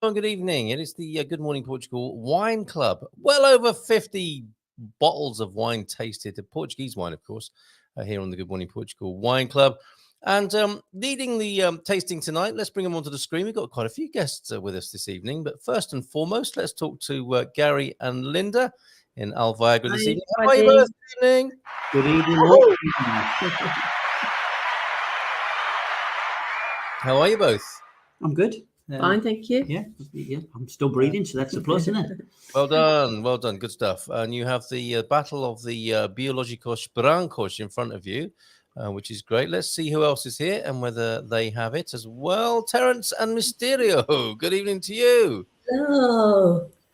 and good evening. It is the Good Morning Portugal Wine Club. Well over 50 bottles of wine tasted, Portuguese wine, of course, here on the Good Morning Portugal Wine Club. And leading the tasting tonight, let's bring them onto the screen. We've got quite a few guests with us this evening. But first and foremost, let's talk to Gary and Linda in Alviagra this evening. How are you both this evening? Good evening. How are you both? I'm good. Fine, thank you. Yeah, I'm still breathing, so that's a plus, isn't it? Well done, good stuff. And you have the battle of the biologicos brancos in front of you, which is great. Let's see who else is here and whether they have it as well. Terence and Mysterio, good evening to you.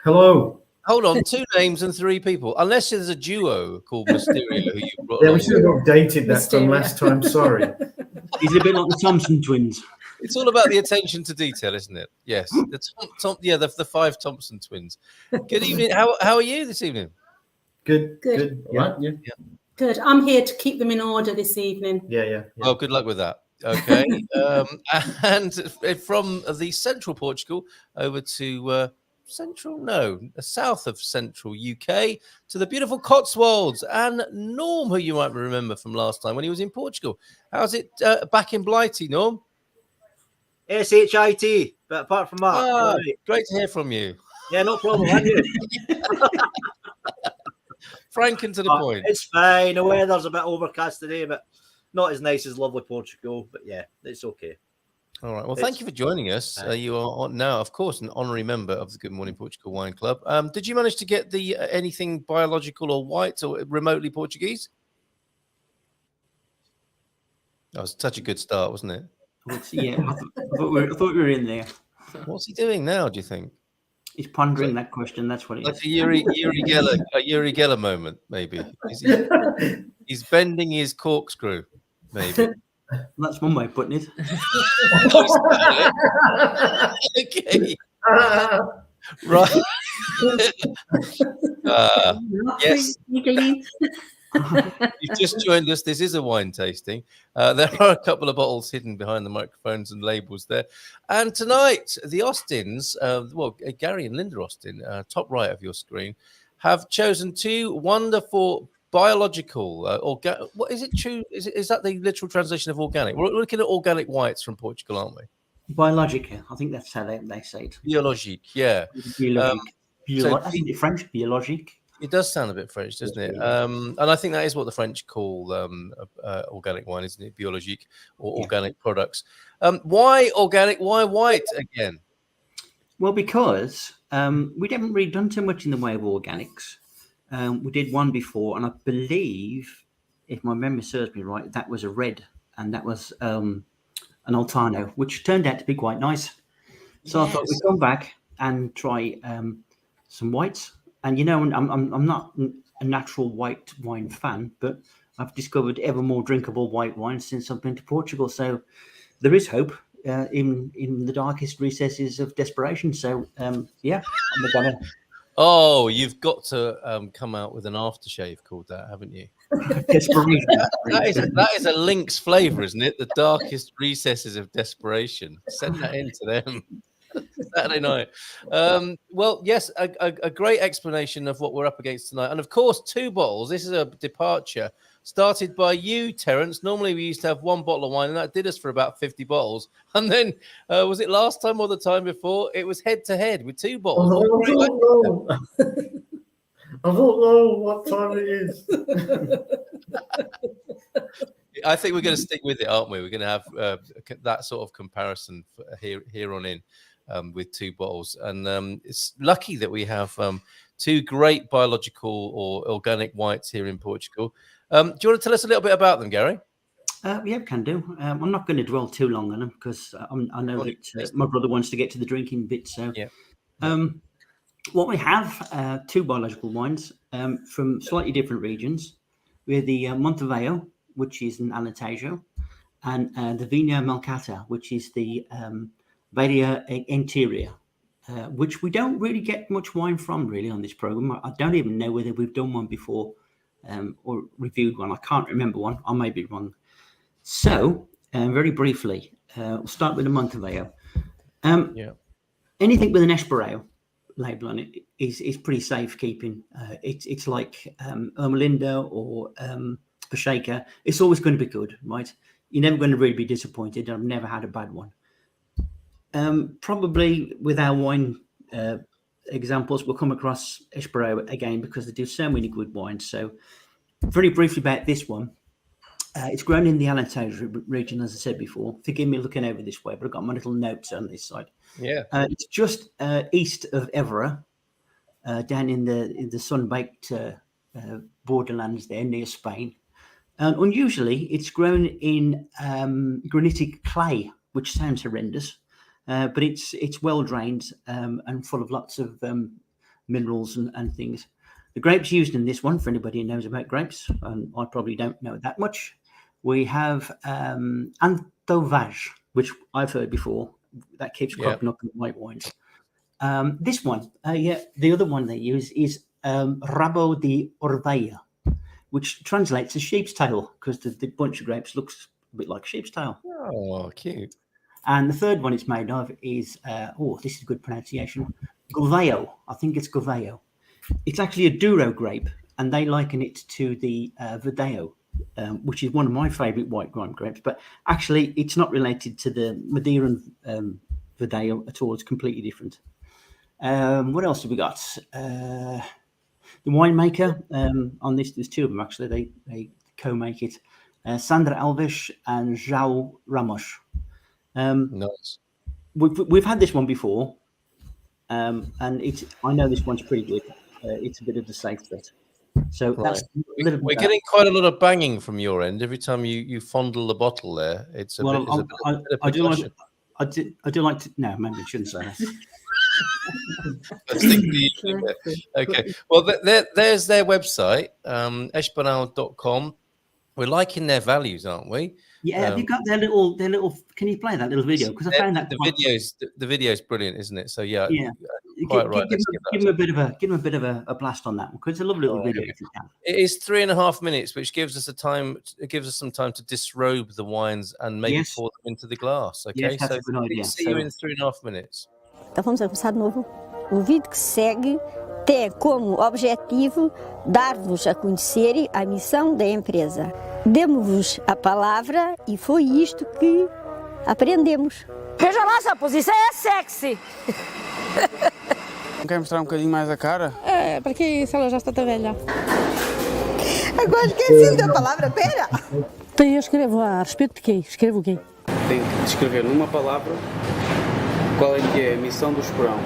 Hello. Hold on, 2 names and 3 people, unless there's a duo called Mysterio who you brought Yeah, along. we should have updated that from last time, sorry. He's a bit like the Thompson twins. It's all about the attention to detail, isn't it? Yes. The 5 Thompson twins. Good evening. How are you this evening? Good. Good. Yeah. Good. I'm here to keep them in order this evening. Yeah. Well, good luck with that. Okay. And from the central Portugal over to south of central UK to the beautiful Cotswolds, and Norm, who you might remember from last time when he was in Portugal. How's it back in Blighty, Norm? SHIT, but apart from that, right. Great to hear from you. Yeah, no problem. And you? Frank and to the point. It's fine. The weather's a bit overcast today, but not as nice as lovely Portugal. But yeah, it's okay. All right. Well, thank you for joining us. You are now, of course, an honorary member of the Good Morning Portugal Wine Club. Did you manage to get the anything biological or white or remotely Portuguese? That was such a good start, wasn't it? Yeah, I thought we were in there. What's he doing now, do you think? He's pondering that question. That's what it is. Like a Yuri Geller moment, maybe. He's bending his corkscrew, maybe. That's one way of putting it. Okay. Right. Yes. You've just joined us. This is a wine tasting. There are a couple of bottles hidden behind the microphones and labels there. And tonight, the Austins, Gary and Linda Austin, top right of your screen, have chosen 2 wonderful biological, what is it true? Is that the literal translation of organic? We're looking at organic whites from Portugal, aren't we? Biologique. I think that's how they say it. Biologique, yeah. Isn't it French? Biologique. It does sound a bit French, doesn't it? And I think that is what the French call organic wine, isn't it? Biologique or organic products. Why organic? Why white again? Well, because we haven't really done too much in the way of organics. We did one before, and I believe, if my memory serves me right, that was a red, and that was an Altano, which turned out to be quite nice. So I thought we'd come back and try some whites. And I'm not a natural white wine fan, but I've discovered ever more drinkable white wine since I've been to Portugal. So there is hope in the darkest recesses of desperation. So I'm gonna. Oh, you've got to come out with an aftershave called that, haven't you? Desperation. that is a Lynx flavour, isn't it? The darkest recesses of desperation. Send that in to them. Saturday night. Well, yes, a great explanation of what we're up against tonight. And of course, 2 bottles. This is a departure started by you, Terence. Normally we used to have 1 bottle of wine, and that did us for about 50 bottles. And then, was it last time or the time before? It was head to head with 2 bottles. I don't know what time it is. I think we're going to stick with it, aren't we? We're going to have that sort of comparison here on in. With 2 bottles, and it's lucky that we have 2 great biological or organic whites here in Portugal. Do you want to tell us a little bit about them, Gary? Yeah, can do. I'm not going to dwell too long on them because I know that my brother wants to get to the drinking bit. So, what we have 2 biological wines from slightly different regions. We have the Monte Velho, which is an Alentejo, and the Malcata, which is the Varia interior, which we don't really get much wine from really on this program. I don't even know whether we've done one before or reviewed one. I can't remember one. I may be wrong. So very briefly, we'll start with the Monte Velho. anything with an Espereo label on it is pretty safe keeping. It's like Ermelinda or Pacheco. It's always going to be good, right? You're never going to really be disappointed. I've never had a bad one. Probably with our wine examples, we'll come across Espereo again because they do so many good wines. So very briefly about this one. It's grown in the Alentejo region, as I said before. Forgive me looking over this way, but I've got my little notes on this side. Yeah. It's just east of Évora, down in the sun-baked borderlands there near Spain. Unusually, it's grown in granitic clay, which sounds horrendous, but it's well drained and full of lots of minerals and things. The grapes used in this one, for anybody who knows about grapes, and I probably don't know that much, we have Antovage, which I've heard before. That keeps cropping up in white wines. This one, the other one they use is Rabo de Orveia, which translates as sheep's tail, because the bunch of grapes looks a bit like sheep's tail. Oh, cute. And the third one it's made of is, this is a good pronunciation, Gouveio. I think it's Gouveio. It's actually a Douro grape, and they liken it to the Verdeo, which is one of my favourite white grime grapes. But actually, it's not related to the Madeiran Verdeo at all. It's completely different. What else have we got? The winemaker on this, there's two of them actually. They co-make it. Sandra Alves and João Ramos. Nice. We've had this one before, and I know this one's pretty good. It's a bit of the safe bet. So that's we're getting quite a lot of banging from your end every time you fondle the bottle there. It's a bit of I do like to. No, maybe I shouldn't say that. Okay. Well, there's their website, espanol.com. We're liking their values, aren't we? Yeah, have you got their little? Can you play that little video? Because I found that the video's brilliant, isn't it? So yeah. Quite right. Give them a bit of a blast on that one, because it's a lovely little video. If you can. It is 3.5 minutes, which gives us some time to disrobe the wines and maybe pour them into the glass. Okay, yes, that's a good idea. See you in 3.5 minutes. Então vamos a começar de novo. O vídeo que segue tem como objetivo dar-vos a conhecer a missão da empresa. Demos-vos a palavra e foi isto que aprendemos. Veja lá, Sapos, isso é sexy! Não quer mostrar um bocadinho mais a cara? É, para que isso? Ela já está tão velha. Agora esqueci da palavra, pera! Então eu escrevo a respeito de quê? Escrevo o quê? Tem que descrever numa palavra qual é que é a missão do esporão.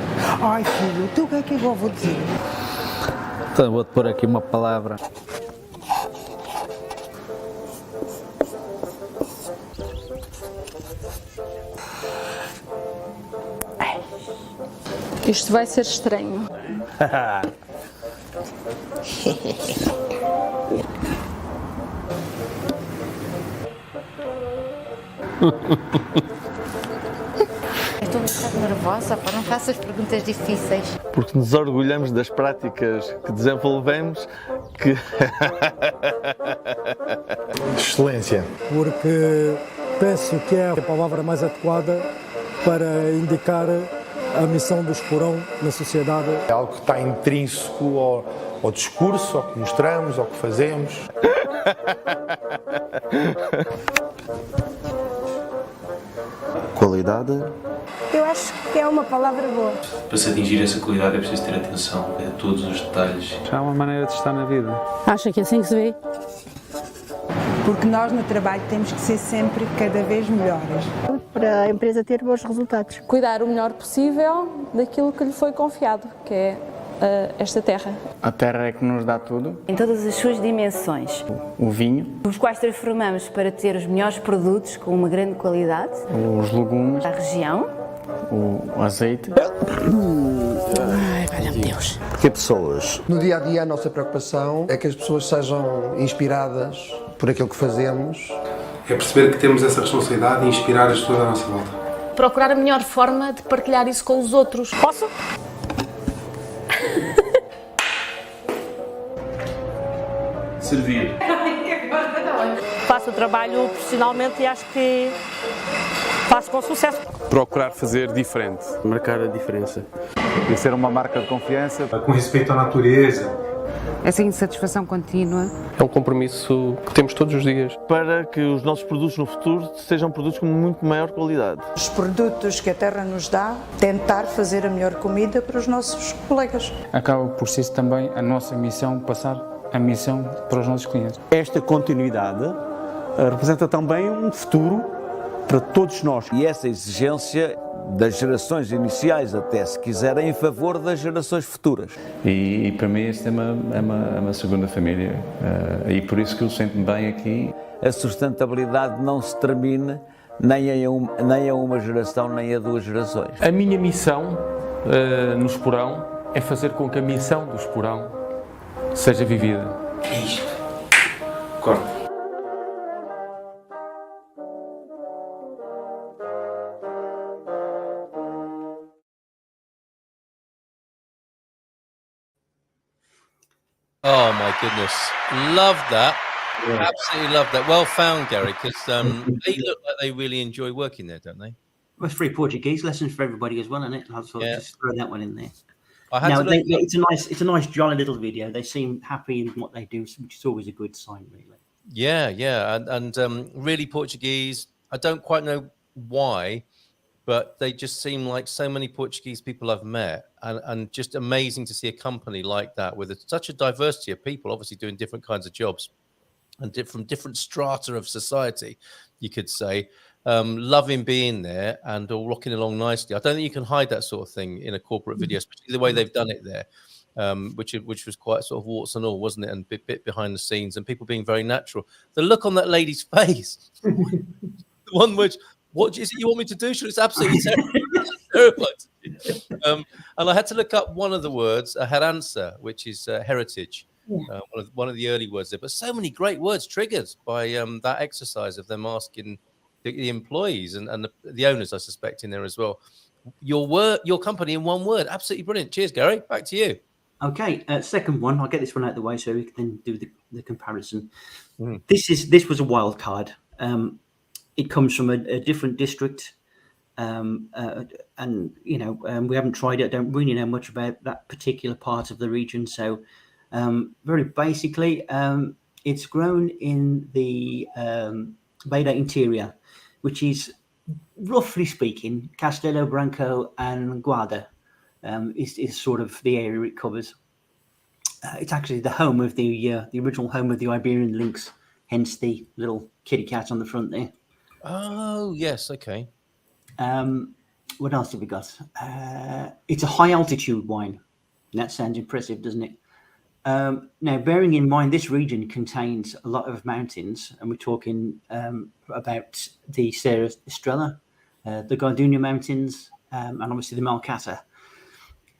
Ai filho, tu o que é que eu vou dizer? Então vou-te pôr aqui uma palavra. Isto vai ser estranho. Estou um bocado nervosa, pá, não faças perguntas difíceis. Porque nos orgulhamos das práticas que desenvolvemos que... Excelência. Porque penso que é a palavra mais adequada para indicar a missão do esporão na sociedade. É algo que está intrínseco ao discurso, ao que mostramos, ao que fazemos. Qualidade. Eu acho que é uma palavra boa. Para se atingir essa qualidade é preciso ter atenção a todos os detalhes. Já é uma maneira de estar na vida. Acha que é assim que se vê? Porque nós no trabalho temos que ser sempre cada vez melhores. Para a empresa ter bons resultados. Cuidar o melhor possível daquilo que lhe foi confiado, que é esta terra. A terra é que nos dá tudo. Em todas as suas dimensões. O vinho. Os quais transformamos para ter os melhores produtos com uma grande qualidade. Os legumes. A região. O azeite. Ai, valha-me Deus. Porque pessoas. No dia a dia a nossa preocupação é que as pessoas sejam inspiradas por aquilo que fazemos. É perceber que temos essa responsabilidade e inspirar as pessoas à nossa volta. Procurar a melhor forma de partilhar isso com os outros. Posso? Servir. Faço o trabalho profissionalmente e acho que faço com sucesso. Procurar fazer diferente. Marcar a diferença. E ser uma marca de confiança. Com respeito à natureza. Essa insatisfação contínua. É um compromisso que temos todos os dias. Para que os nossos produtos no futuro sejam produtos com muito maior qualidade. Os produtos que a terra nos dá, tentar fazer a melhor comida para os nossos colegas. Acaba por ser também a nossa missão, passar a missão para os nossos clientes. Esta continuidade representa também um futuro para todos nós. E essa exigência das gerações iniciais, até se quiserem, em favor das gerações futuras. E para mim esta é uma segunda família, e por isso que eu sinto-me bem aqui. A sustentabilidade não se termina nem a uma geração, nem a 2 gerações. A minha missão no Esporão é fazer com que a missão do Esporão seja vivida. É isto. Corta. Oh my goodness, love that. Yeah. Absolutely love that. Well found, Gary, because they look like they really enjoy working there, don't they? Well, it's free Portuguese lessons for everybody as well, isn't it? I'll sort of just throw that one in there. It's a nice, jolly little video. They seem happy in what they do, which is always a good sign, really. Yeah, and really Portuguese. I don't quite know why, but they just seem like so many Portuguese people I've met, and just amazing to see a company like that with such a diversity of people, obviously doing different kinds of jobs and from different strata of society, you could say, loving being there and all rocking along nicely. I don't think you can hide that sort of thing in a corporate video, especially the way they've done it there, which was quite sort of warts and all, wasn't it? And bit behind the scenes and people being very natural. The look on that lady's face, the one which, what is it you want me to do? It's absolutely terrible. And I had to look up one of the words, herança, which is heritage. One of the early words there, but so many great words triggered by that exercise of them asking the employees and the owners, I suspect, in there as well. Your company in one word, absolutely brilliant. Cheers, Gary. Back to you. Okay, second one. I'll get this one out of the way so we can then do the comparison. This was a wild card. It comes from a different district, and we haven't tried it. I don't really know much about that particular part of the region. So, very basically, it's grown in the Beira interior, which is, roughly speaking, Castelo Branco and Guarda is sort of the area it covers. It's actually the home of the original home of the Iberian lynx, hence the little kitty cat on the front there. Oh, yes, okay. What else have we got? It's a high altitude wine. That sounds impressive, doesn't it? Now, bearing in mind, this region contains a lot of mountains, and we're talking about the Serra Estrela, the Gardenia Mountains, and obviously the Malcata.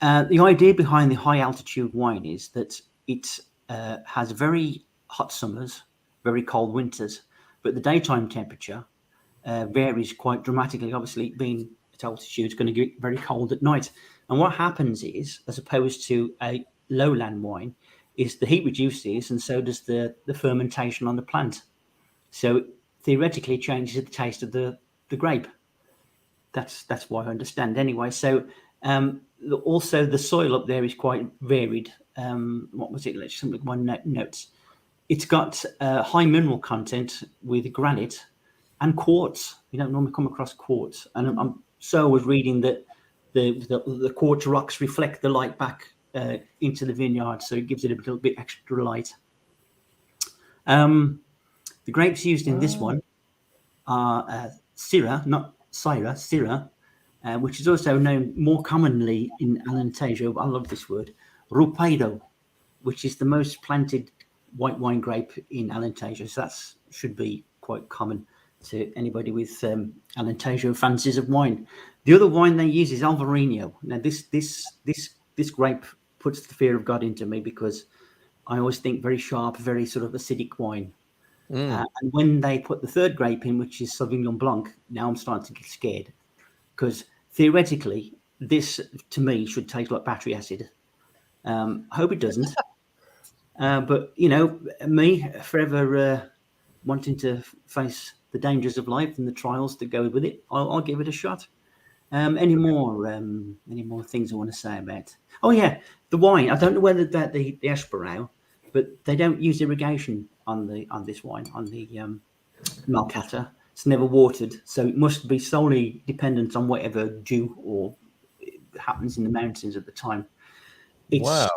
The idea behind the high altitude wine is that it has very hot summers, very cold winters, but the daytime temperature varies quite dramatically. Obviously, being at altitude, it's going to get very cold at night. And what happens is, as opposed to a lowland wine, is the heat reduces, and so does the fermentation on the plant. So theoretically, it changes the taste of the grape. That's what I understand anyway. So also the soil up there is quite varied. What was it? Let's just look at my notes. It's got high mineral content with granite and quartz. You don't normally come across quartz. And I was reading that the quartz rocks reflect the light back into the vineyard, so it gives it a little bit extra light. The grapes used in this one are Syrah, not Syrah, Syrah, which is also known more commonly in Alentejo. I love this word, Rupeiro, which is the most planted white wine grape in Alentejo. So that should be quite common to anybody with Alentejo fancies of wine. The other wine they use is Alvarinho. Now, this grape puts the fear of God into me, because I always think very sharp, very sort of acidic wine. And when they put the third grape in, which is Sauvignon Blanc, now I'm starting to get scared, because theoretically, this to me should taste like battery acid. I hope it doesn't. But me forever wanting to face the dangers of life and the trials that go with it, I'll give it a shot. Any more things I want to say about? Oh yeah, the wine. I don't know whether that the Esperau, but they don't use irrigation on this wine, on the Malcata. It's never watered, so it must be solely dependent on whatever dew or happens in the mountains at the time. Wow.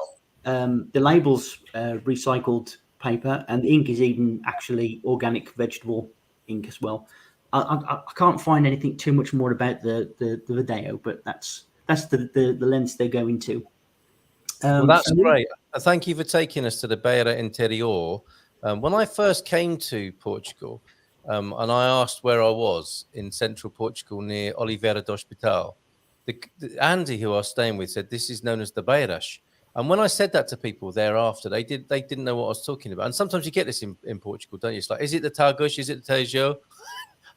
The label's recycled paper, and the ink is even actually organic vegetable ink as well. I can't find anything too much more about the Video, but that's the lens they go into. Well, that's great. Thank you for taking us to the Beira Interior. When I first came to Portugal, and I asked where I was in central Portugal near Oliveira do Hospital, Andy, who I was staying with, said this is known as the Beiras. And when I said that to people thereafter, they didn't know what I was talking about. And sometimes you get this in Portugal, don't you? It's like, is it the Tagus? Is it the Tejo?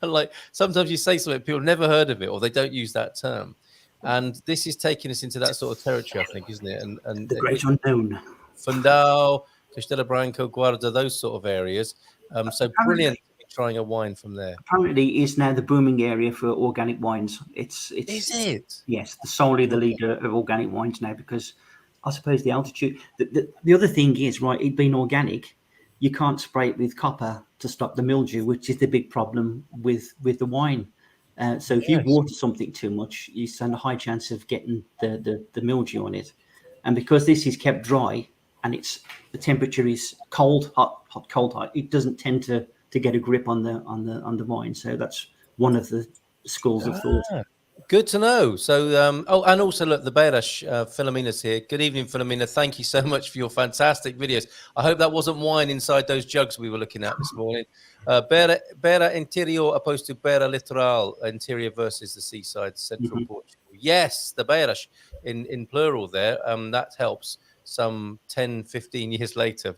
And like sometimes you say something, people never heard of it, or they don't use that term. And this is taking us into that sort of territory, I think, isn't it? And the great unknown. Fundão, Castelo Branco, Guarda, those sort of areas. So brilliant trying a wine from there. Apparently, is now the booming area for organic wines. Is it? Yes, solely the leader of organic wines now, because I suppose the altitude. The other thing is, right, it being organic, you can't spray it with copper to stop the mildew, which is the big problem with the wine. So if you water something too much, you stand a high chance of getting the mildew on it. And because this is kept dry and the temperature is cold, hot, cold, hot, it doesn't tend to get a grip on the vine. So that's one of the schools of thought. Good to know. So, and also look, the Beiras, Filomena's here. Good evening, Filomena. Thank you so much for your fantastic videos. I hope that wasn't wine inside those jugs we were looking at this morning. Beira Interior opposed to Beira Litoral, interior versus the seaside, central Portugal. Yes, the Beiras in plural there. That helps some 10, 15 years later,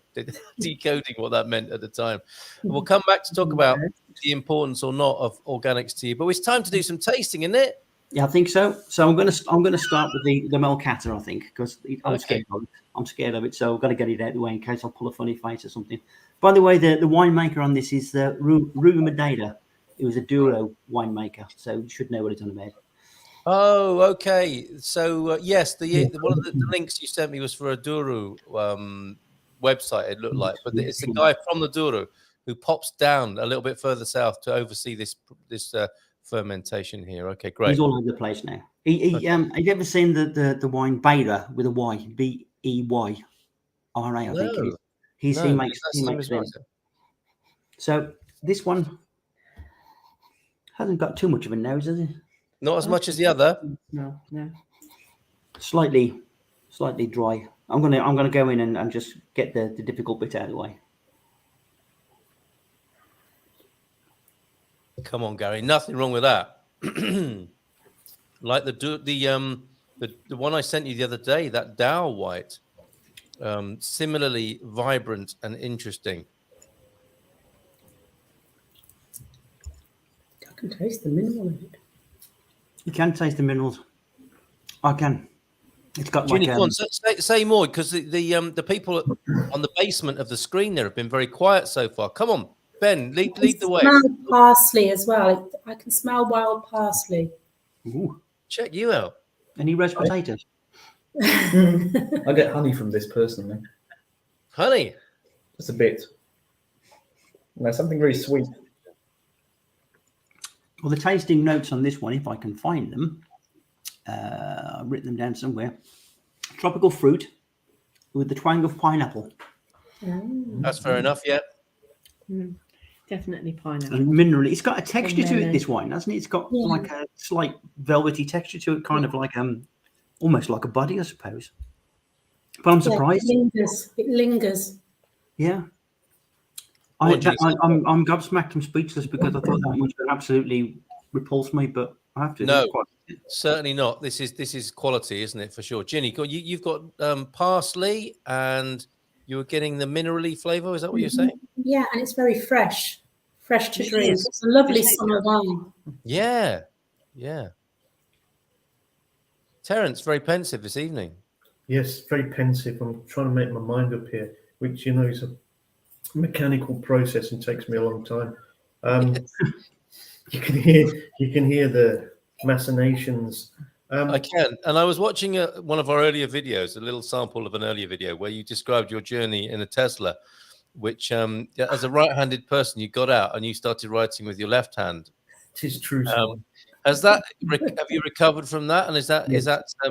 decoding what that meant at the time. And we'll come back to talk about the importance or not of organics to you. But it's time to do some tasting, isn't it? Yeah, I think so. So I'm going to start with the Malcata, I think, because I'm scared of it. So I've got to get it out of the way in case I pull a funny face or something. By the way, the winemaker on this is Rui Madeira. It was a Douro winemaker, so you should know what it's on about. Oh, okay. So yes, one of the links you sent me was for a Douro website. It looked like, but it's the guy from the Douro who pops down a little bit further south to oversee this fermentation here. Okay, great. He's all over the place now. Have you ever seen the wine Beira with a Y, Beyra? I think he makes them. So this one hasn't got too much of a nose, has it? Not as much as the other. No. Slightly dry. I'm gonna go in and just get the difficult bit out of the way. Come on, Gary. Nothing wrong with that. Like the one I sent you the other day, that Dow White, similarly vibrant and interesting. I can taste the mineral in it. You can taste the minerals. I can. It's got Ginny, like say more, because the people on the basement of the screen there have been very quiet so far. Come on, Ben, lead the way. Smell parsley as well. I can smell wild parsley. Ooh. Check you out. Any roast potatoes? I get honey from this personally. Honey? Just a bit. There's something very sweet. Well, the tasting notes on this one, if I can find them, I've written them down somewhere. Tropical fruit with the twang of pineapple. That's fair enough, yeah. Definitely pineapple. And minerally, it's got a texture to it, this wine, hasn't it? It's got like a slight velvety texture to it, kind of like almost like a body, I suppose. But I'm surprised. It lingers. Yeah. I'm gobsmacked and speechless because I thought that much would absolutely repulse me, but I have to. No, certainly not. This is quality, isn't it, for sure? Ginny, you've got parsley, and you were getting the minerally flavour. Is that what you're saying? Yeah, and it's very fresh to drink. It's a lovely summer wine. Yeah. Terence, very pensive this evening. Yes, very pensive. I'm trying to make my mind up here, which is a mechanical process and takes me a long time. You can hear the machinations. I can, and I was watching one of our earlier videos, a little sample of an earlier video where you described your journey in a Tesla, which, as a right-handed person, you got out and you started writing with your left hand. It is true. Have you recovered from that, and is that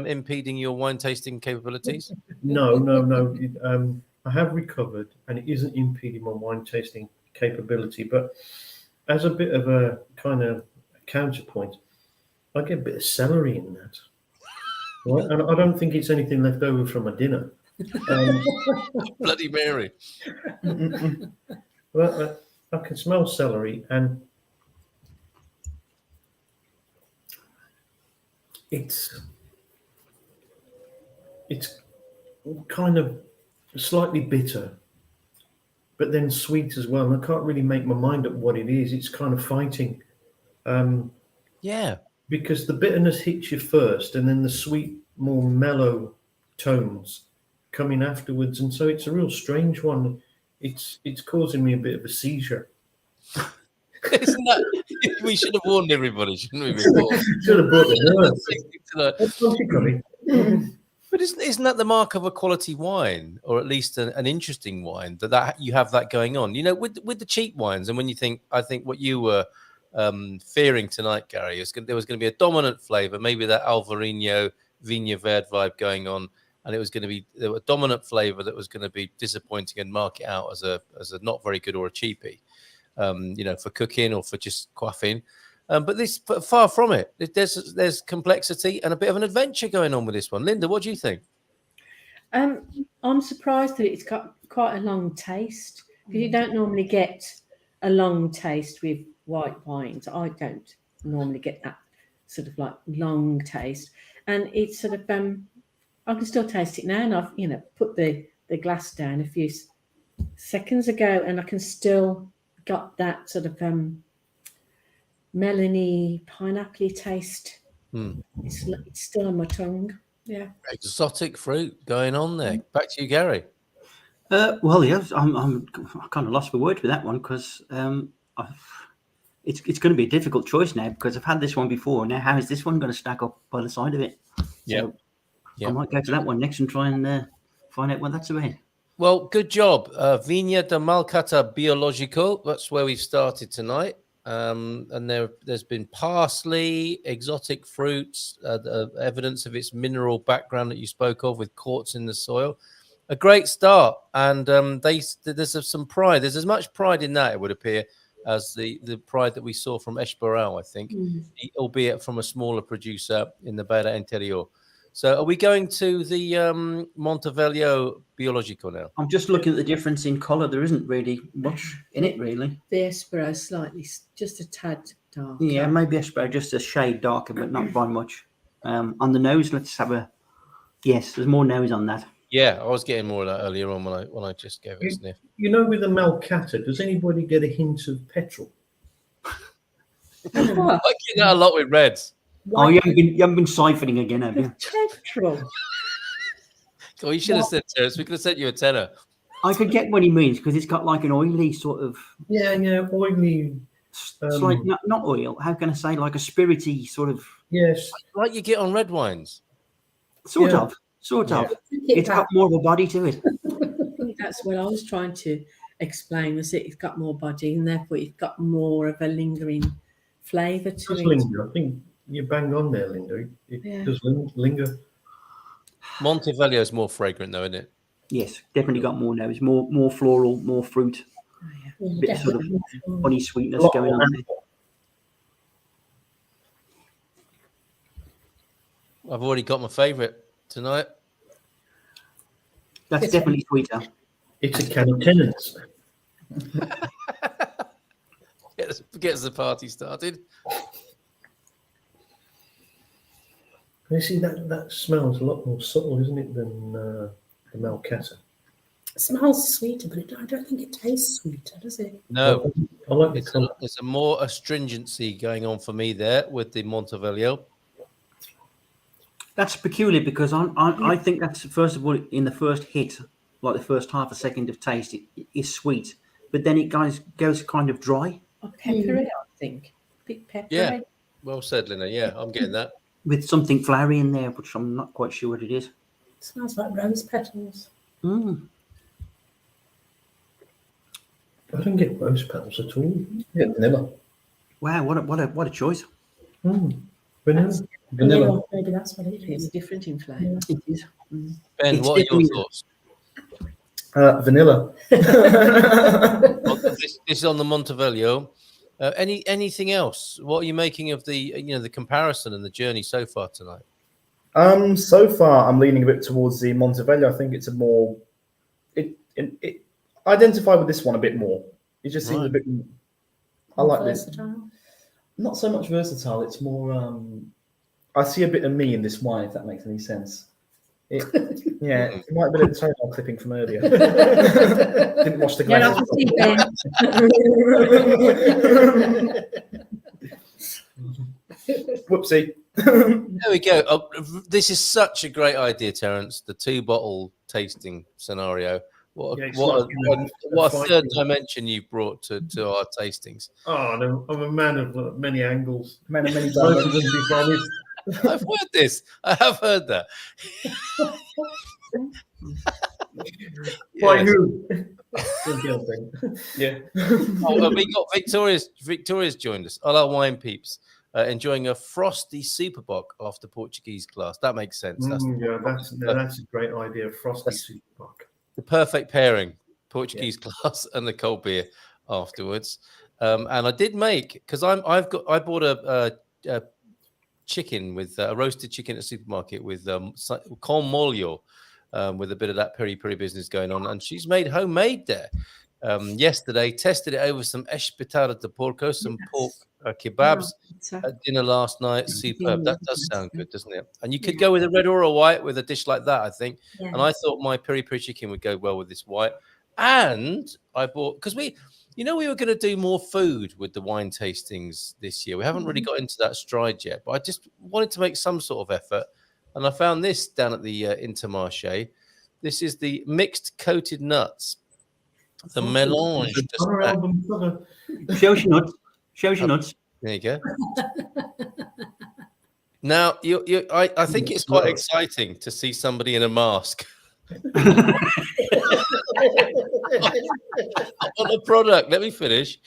impeding your wine tasting capabilities? No. I have recovered, and it isn't impeding my wine tasting capability. But as a bit of a kind of counterpoint, I get a bit of celery in that, right? And I don't think it's anything left over from my dinner. Bloody Mary! Well, I can smell celery, and it's kind of slightly bitter, but then sweet as well. And I can't really make my mind up what it is. It's kind of fighting. Yeah. Because the bitterness hits you first, and then the sweet, more mellow tones come in afterwards. And so it's a real strange one. It's causing me a bit of a seizure. Isn't that? We should have warned everybody, shouldn't we? Before? Should have brought the nurse. But isn't that the mark of a quality wine, or at least an interesting wine, that you have that going on? You know, with the cheap wines, and when you think, I think what you were fearing tonight, Gary, is there was going to be a dominant flavour, maybe that Alvarinho vinho-based vibe going on, and it was going to be a dominant flavour that was going to be disappointing and mark it out as a not very good or a cheapie, you know, for cooking or for just quaffing. But far from it. There's complexity and a bit of an adventure going on with this one. Linda, what do you think? I'm surprised that it's got quite a long taste, because you don't normally get a long taste with white wines. I don't normally get that sort of like long taste, and it's sort of I can still taste it now, and I've put the glass down a few seconds ago, and I can still got that sort of melony, pineapple tappe It's still on my tongue. Yeah. Exotic fruit going on there. Back to you, Gary. Well, yeah, I'm kind of lost for words with that one, because it's going to be a difficult choice now, because I've had this one before. Now, how is this one going to stack up by the side of it? So I might go to that one next and try and find out what that's about. Well, good job. Viña de Malcata Biologico. That's where we've started tonight. And there's been parsley, exotic fruits, evidence of its mineral background that you spoke of with quartz in the soil. A great start, and there's some pride. There's as much pride in that, it would appear, as the pride that we saw from Esparão, I think, albeit from a smaller producer in the Beira Interior. So are we going to the Monte Velho Biologico now? I'm just looking at the difference in colour. There isn't really much in it, really. The Esparão slightly, just a tad darker. Yeah, maybe Esparão just a shade darker, but not by much. On the nose, let's have a... Yes, there's more nose on that. Yeah, I was getting more of that earlier on when I just gave it a sniff. You know, with the Malcata, does anybody get a hint of petrol? I get that a lot with reds. Oh, you haven't been siphoning again, have you? Petrol. Oh, you should have said to us. We could have sent you a tenner. I could get what he means, because it's got like an oily sort of... Yeah, oily... It's like, not oil, how can I say, like a spirity sort of... Yes. Like you get on red wines. Sort of. It's got more of a body to it. I think that's what I was trying to explain, was that it's got more body, and therefore it's got more of a lingering flavour to it. Linger. I think you bang on there, Linda. It does linger. Monte Velho is more fragrant, though, isn't it? Yes, definitely got more nose, more floral, more fruit. A bit of sort of honey sweetness going on there. I've already got my favourite tonight. That's definitely sweeter. It's a can of Tennant's. Gets the party started. You see, that smells a lot more subtle, isn't it, than the Malcata? It smells sweeter, but I don't think it tastes sweeter, does it? No. I like the colour. There's a more astringency going on for me there with the Monte Velho. That's peculiar, because I think that's, first of all, in the first hit, like the first half a second of taste, it is sweet, but then it goes kind of dry. Peppery, I think. Bit peppery. Yeah. Well said, Lina. Yeah, I'm getting that. With something flowery in there, which I'm not quite sure what it is. Smells like rose petals. Mm. I don't get rose petals at all. Yeah, vanilla. Wow, what a choice. Vanilla. Vanilla. Maybe that's what it It's is. different in flavour. It is. Ben, what are your thoughts? Vanilla. This is on the Monte Velho. Anything else? What are you making of the comparison and the journey so far tonight? So far, I'm leaning a bit towards the Monte Velho. I think it's a more. It identify with this one a bit more. It just seems a bit. I like Versatile. this. Not so much versatile. It's more. I see a bit of me in this wine, if that makes any sense. It might have been a toenail clipping from earlier. Didn't wash the glasses. Whoopsie. There we go. Oh, this is such a great idea, Terence. The 2-bottle tasting scenario. What a third dimension you've brought to our tastings. Oh, no, I'm a man of many angles. Man of many Most of them dimensions. be honest. I've heard this. I have heard that. By Yes. who? Yeah. Oh, we got Victoria's joined us. All our wine peeps enjoying a frosty Superbock after Portuguese class. That makes sense. That's That's a great idea. Frosty Superbock. the perfect pairing: Portuguese glass and the cold beer afterwards. And I did make because I bought a chicken with a roasted chicken at a supermarket with con mollo, with a bit of that peri business going on, and she's made homemade there. Yesterday, tested it over some espetada de porco, some pork kebabs at dinner last night. Superb. That does sound good, doesn't it? And you could go with a red or a white with a dish like that, I think. Yeah. And I thought my peri chicken would go well with this white. And I bought, because we were going to do more food with the wine tastings this year. We haven't really got into that stride yet, but I just wanted to make some sort of effort. And I found this down at the Intermarché. This is the mixed coated nuts. The melange. Shows you nuts. Shows you nuts. There you go. Now, I think it's quite exciting to see somebody in a mask. On the product, let me finish.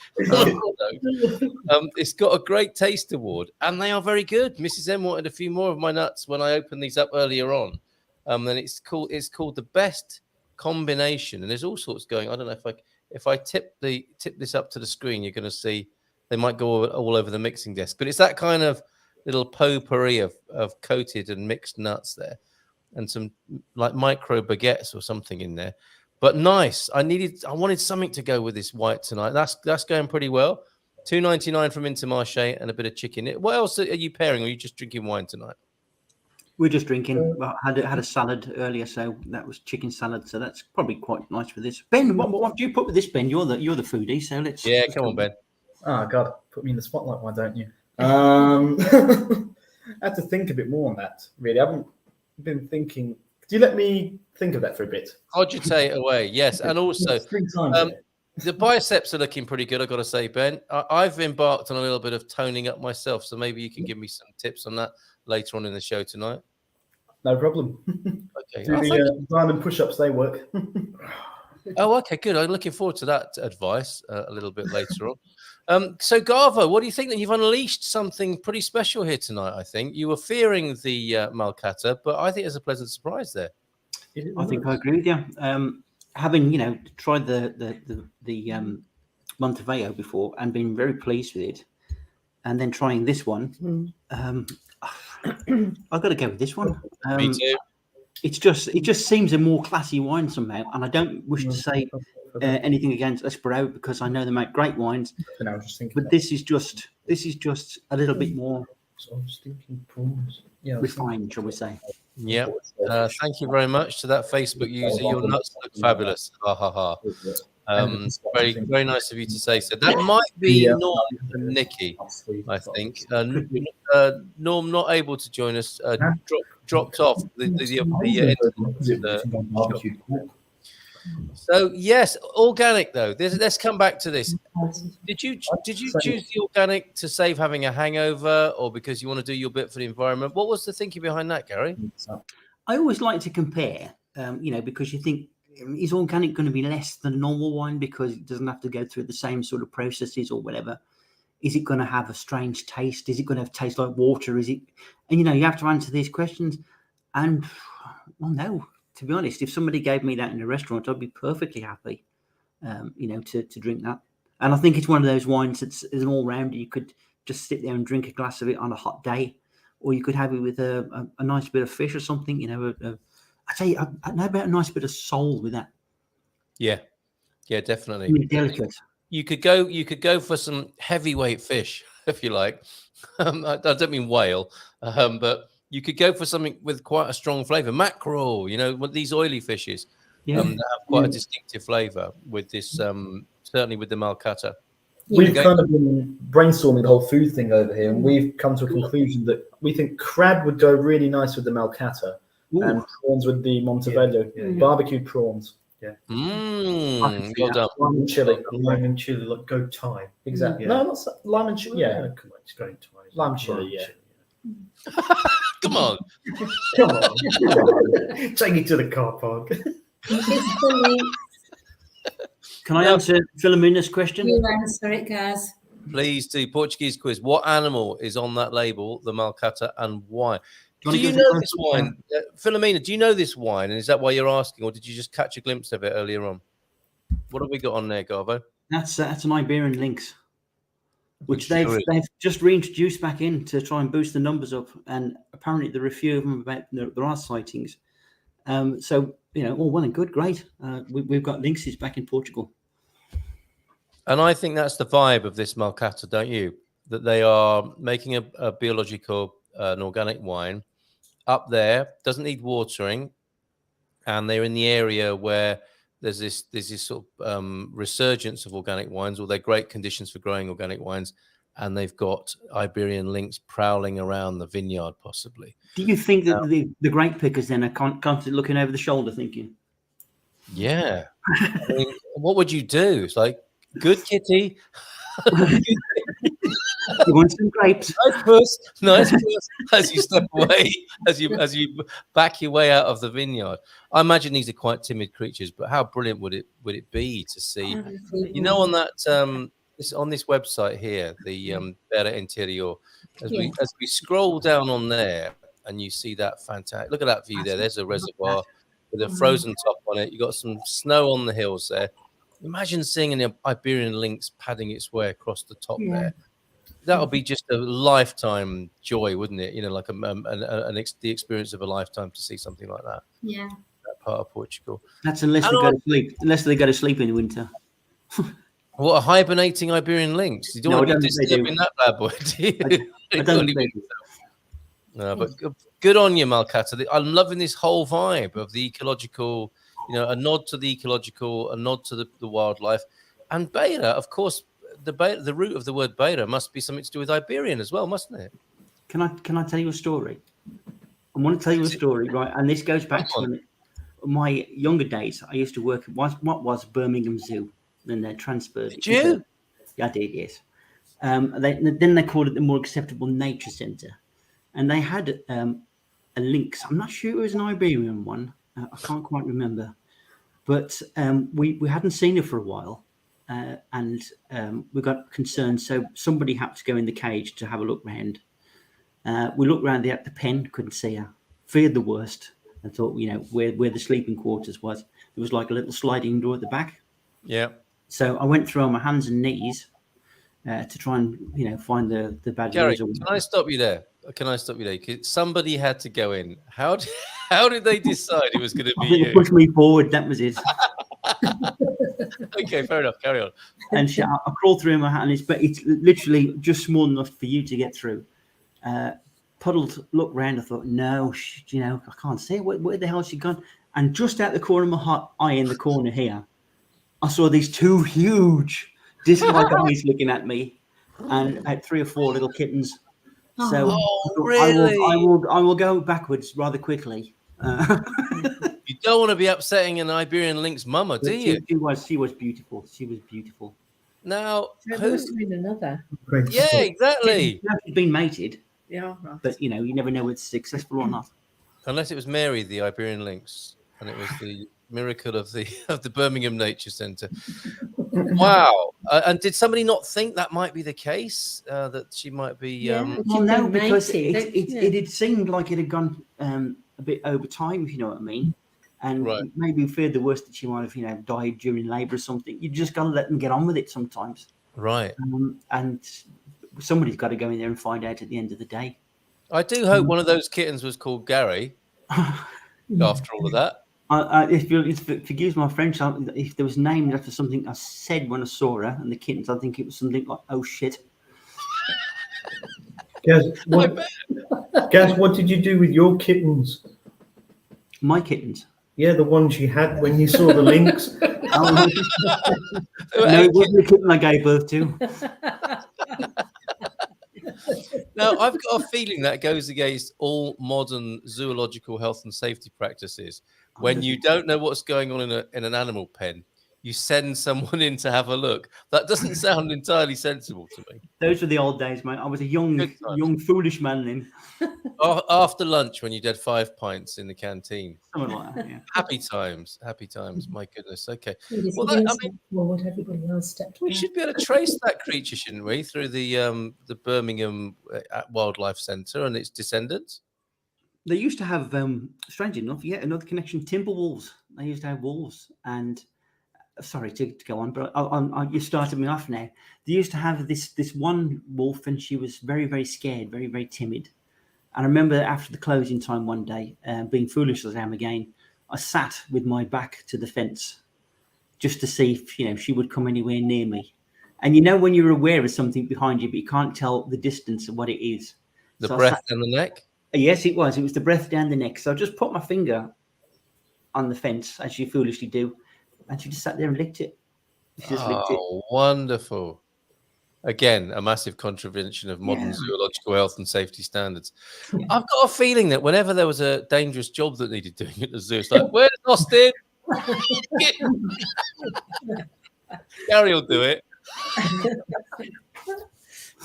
It's got a great taste award, and they are very good. Mrs. M wanted a few more of my nuts when I opened these up earlier on. And it's called the best combination, and there's all sorts going. I don't know if I tip this up to the screen, you're going to see they might go all over the mixing desk, but it's that kind of little potpourri of coated and mixed nuts there, and some like micro baguettes or something in there. But nice. I wanted something to go with this white tonight. That's going pretty well. $2.99 from Intermarché and a bit of chicken. What else are you pairing? Or are you just drinking wine tonight? We're just drinking. Well, I had a salad earlier, so that was chicken salad. So that's probably quite nice for this. Ben, what do you put with this, Ben? You're the foodie, so let's. Yeah, come on, Ben. Oh God, put me in the spotlight, why don't you? I had to think a bit more on that. Really, I haven't been thinking. Do you let me think of that for a bit? Cogitate away, yes, and also the biceps are looking pretty good. I've got to say, Ben. I've embarked on a little bit of toning up myself, so maybe you can give me some tips on that later on in the show tonight. No problem. Okay. Do the diamond push-ups, they work. Oh, okay, good. I'm looking forward to that advice a little bit later on. So, Garvo, what do you think? That you've unleashed something pretty special here tonight, I think. You were fearing the Malcata, but I think there's a pleasant surprise there. I think I agree with you. Having, tried the Monte Velho before and been very pleased with it, and then trying this one, I've got to go with this one. Me too. It just seems a more classy wine somehow, and I don't wish to say anything against Espero because I know they make great wines. I was just thinking, but this is just a little bit more refined, shall we say? Yeah. Thank you very much to that Facebook user. Your nuts look fabulous. Ha ha ha. Very, very nice of you to say so. That might be Norm and Nikki, I think. Norm not able to join us. So yes, organic though. Let's come back to this. Did you choose the organic to save having a hangover, or because you want to do your bit for the environment? What was the thinking behind that, Gary? I always like to compare, because you think, is organic going to be less than normal wine because it doesn't have to go through the same sort of processes or whatever? Is it going to have a strange taste? Is it going to taste like water? Is it? And you have to answer these questions. And well, no. To be honest, if somebody gave me that in a restaurant, I'd be perfectly happy, to drink that. And I think it's one of those wines that's an all-rounder. You could just sit there and drink a glass of it on a hot day, or you could have it with a nice bit of fish or something. I tell you, I know about a nice bit of sole with that. Yeah, definitely. Really delicate. You could go for some heavyweight fish if you like. I don't mean whale, but you could go for something with quite a strong flavour. Mackerel, these oily fishes that have quite a distinctive flavour with this, certainly with the Malcata. We've kind of been brainstorming the whole food thing over here, and we've come to a conclusion that we think crab would go really nice with the Malcata, and prawns with the Monte Velho, barbecued prawns. Yeah. Well done. Lime and chili. Lime and chili, like go Thai. Exactly. No, not lime and chili. Yeah. Come on, it's going Thai. Lime chili, yeah. Come on. Come on. Take it to the car park. Can I answer Philomena's question? You answer it, guys. Please do. Portuguese quiz. What animal is on that label, the Malcata, and why? Do you know this wine? Philomena, do you know this wine? And is that why you're asking, or did you just catch a glimpse of it earlier on? What have we got on there, Garbo? That's an Iberian Lynx, which they've just reintroduced back in to try and boost the numbers up. And apparently there are a few of them about there are sightings. So, all well and good, great. We've got lynxes back in Portugal. And I think that's the vibe of this Malcata, don't you? That they are making a biologico, an organic wine up there, doesn't need watering, and they're in the area where there's this sort of resurgence of organic wines, or they're great conditions for growing organic wines, and they've got Iberian lynx prowling around the vineyard, possibly. Do you think that the grape pickers then are constantly looking over the shoulder, thinking? Yeah. I mean, what would you do? It's like, good kitty. You want some grapes? Nice puss. As you step away, as you back your way out of the vineyard. I imagine these are quite timid creatures, but how brilliant would it be to see? On that on this website here, the Berra Interior, as we scroll down on there, and you see that fantastic. Look at that view there. There's a reservoir with a frozen top on it. You got some snow on the hills there. Imagine seeing an Iberian lynx padding its way across the top there. That would be just a lifetime joy, wouldn't it? Like the experience of a lifetime to see something like that. Yeah. That part of Portugal. That's unless they go to sleep. Unless they go to sleep in the winter. What, a hibernating Iberian lynx? You don't want to be disturbing that bad boy, do you? I don't think they do. No, but good on you, Malcata. I'm loving this whole vibe of the ecological. A nod to the ecological, a nod to the wildlife, and beta. Of course, the root of the word beta must be something to do with Iberian as well, mustn't it? Can I tell you a story? I want to tell you a story, right? And this goes back to my younger days. I used to work at what was Birmingham Zoo. Then they transferred. Did you? Yeah, I did. Yes. Then they called it the More Acceptable Nature Centre, and they had a lynx. I'm not sure it was an Iberian one. I can't quite remember, but we hadn't seen her for a while, and we got concerned. So somebody had to go in the cage to have a look round. We looked around the pen, couldn't see her. Feared the worst, and thought, where the sleeping quarters was. There was like a little sliding door at the back. Yeah. So I went through on my hands and knees to try and find the bad Gary, guys. can I stop you there? Somebody had to go in. How did they decide it was going to be you? Push me forward. That was it. Okay, fair enough. Carry on. And I crawled through my hands, but it's literally just small enough for you to get through. Puddled, looked round. I thought, no, I can't see it. Where the hell has she gone? And just out the corner of my eye, in the corner here, I saw these two huge disc-like eyes looking at me, and about 3 or 4 little kittens. So really? I will go backwards rather quickly. You don't want to be upsetting an Iberian lynx mama, do you? She was beautiful. She was beautiful. Now, There who? must have been another. Yeah, exactly. She's been mated, Yeah, right. but you never know whether it's successful or not. Unless it was Mary, the Iberian lynx, and it was the miracle of the Birmingham Nature Centre. Wow! And did somebody not think that might be the case? That she might be? Well, no, because it had seemed like it had gone a bit over time, if you know what I mean. And maybe feared the worst, that she might have, died during labour or something. You just got to let them get on with it sometimes. Right. And somebody's got to go in there and find out at the end of the day. I do hope one of those kittens was called Gary. After all of that. If forgive my French, if there was named after something I said when I saw her and the kittens, I think it was something like, oh shit. Gaz, what did you do with your kittens? My kittens? Yeah, the ones you had when you saw the lynx. No, it wasn't the kitten I gave birth to. Now, I've got a feeling that goes against all modern zoological health and safety practices. When you don't know what's going on in an animal pen, you send someone in to have a look. That doesn't sound entirely sensible to me. Those were the old days, mate. I was a young, foolish man then. After lunch, when you'd had 5 pints in the canteen. Something like that, yeah. Happy times. My goodness. Okay. Well, what everybody else stepped. We should be able to trace that creature, shouldn't we, through the Birmingham Wildlife Centre and its descendants? They used to have, strange enough, another connection, timber wolves. They used to have wolves, and sorry to go on, but you started me off now. They used to have this one wolf, and she was very, very scared, very, very timid. And I remember after the closing time one day, being foolish as I am again, I sat with my back to the fence just to see if she would come anywhere near me. And when you're aware of something behind you, but you can't tell the distance of what it is. The breath down the neck? Yes, it was. It was the breath down the neck. So I just put my finger on the fence, as you foolishly do, and she just sat there and licked it. Licked it. Wonderful. Again, a massive contravention of modern zoological health and safety standards. Yeah. I've got a feeling that whenever there was a dangerous job that needed doing at the zoo, it's like, where's Austin? Gary will do it.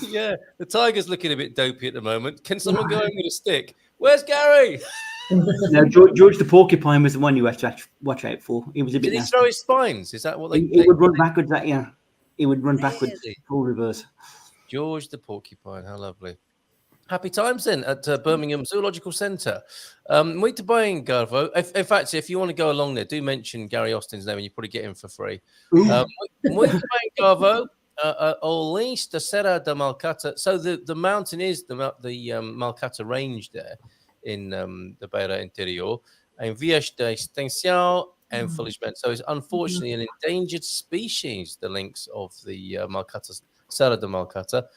Yeah, the tiger's looking a bit dopey at the moment. Can someone go in with a stick? Where's Gary? No, George the porcupine was the one you had to watch out for. He was a bit. Did he throw his spines? Is that what they? He would run backwards. He would run backwards, full reverse. George the porcupine, how lovely. Happy times then at Birmingham Zoological Centre. Muito bem, Garvo. In fact, if you want to go along there, do mention Gary Austin's name and you probably get him for free. Muito bem, Garvo. Olins da Serra da Malcata. So the mountain is the Malcata range there in the Beira Interior. Em vias de extinção, infelizmente. So it's unfortunately an endangered species, the lynx of the Malcata, Serra da Malcata.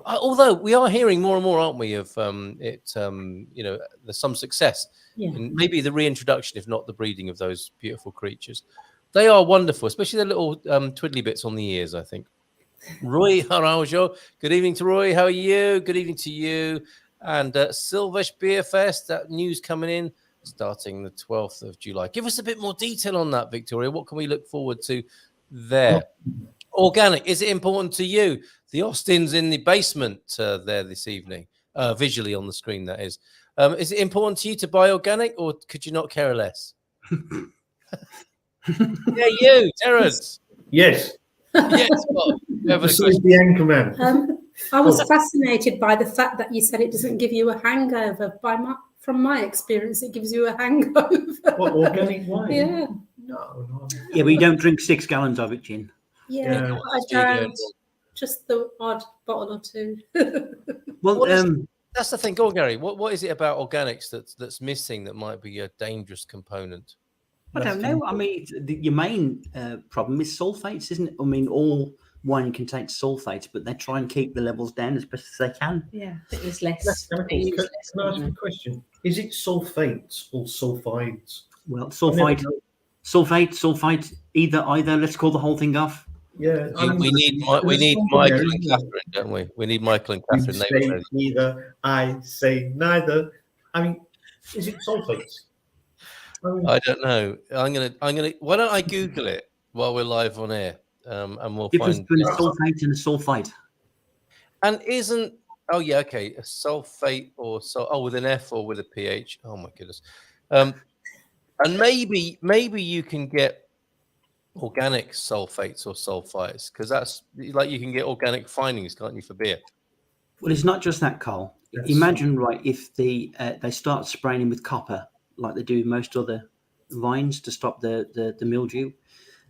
Although we are hearing more and more, aren't we, of there's some success in maybe the reintroduction, if not the breeding of those beautiful creatures. They are wonderful, especially the little twiddly bits on the ears, I think. Roy Araujo, good evening to Roy. How are you? Good evening to you. And Silvesh Beer Fest, that news coming in starting the 12th of July. Give us a bit more detail on that, Victoria. What can we look forward to there? Organic, is it important to you? The Austin's in the basement there this evening, visually on the screen, that is. Is it important to you to buy organic, or could you not care less? Yeah, you, Terence. Yes. Yes, well, the anchor man. I was fascinated by the fact that you said it doesn't give you a hangover. From my experience, it gives you a hangover. What, organic wine? Yeah. No. Yeah, but you don't drink 6 gallons of it, Gin. Yeah, I don't. Just the odd bottle or two. Well, that's the thing. Go on, Gary. What is it about organics that's missing that might be a dangerous component? I don't know. I mean, your main problem is sulfates, isn't it? I mean, all wine contains sulfates, but they try and keep the levels down as best as they can. Yeah, it was less. Can I ask you a question? Is it sulfates or sulfides? Well, sulfite, either. Let's call the whole thing off. Yeah, we need Michael and Catherine, don't we? We need Michael and Catherine. You say neither, I say neither. I mean, is it sulfates? I don't know. I'm gonna. Why don't I Google it while we're live on air, and we'll Difference find. between a sulfate and a sulfite. And isn't? Oh yeah, okay. A sulfate or with an F or with a pH. Oh my goodness. And maybe you can get organic sulfates or sulfites, because that's like you can get organic findings, can't you, for beer? Well, it's not just that, Carl. Imagine, right, if they start spraying with copper like they do most other vines to stop the mildew.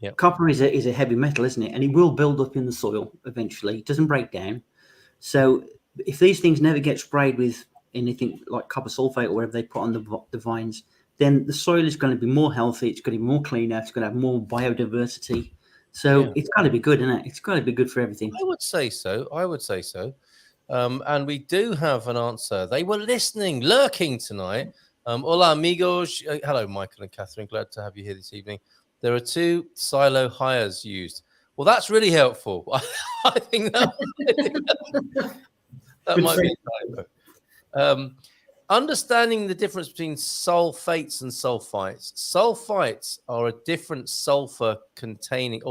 Yep. Copper is a heavy metal, isn't it? And it will build up in the soil eventually. It doesn't break down. So if these things never get sprayed with anything like copper sulfate or whatever they put on the vines, then the soil is going to be more healthy. It's going to be more cleaner. It's going to have more biodiversity. So it's got to be good, isn't it? It's got to be good for everything. I would say so. And we do have an answer. They were listening, lurking tonight. Hola, amigos. Hello, Michael and Catherine. Glad to have you here this evening. There are 2 silo hires used. Well, that's really helpful. I think that might be a typo. Understanding the difference between sulfates and sulfites. Sulfites are a different sulfur-containing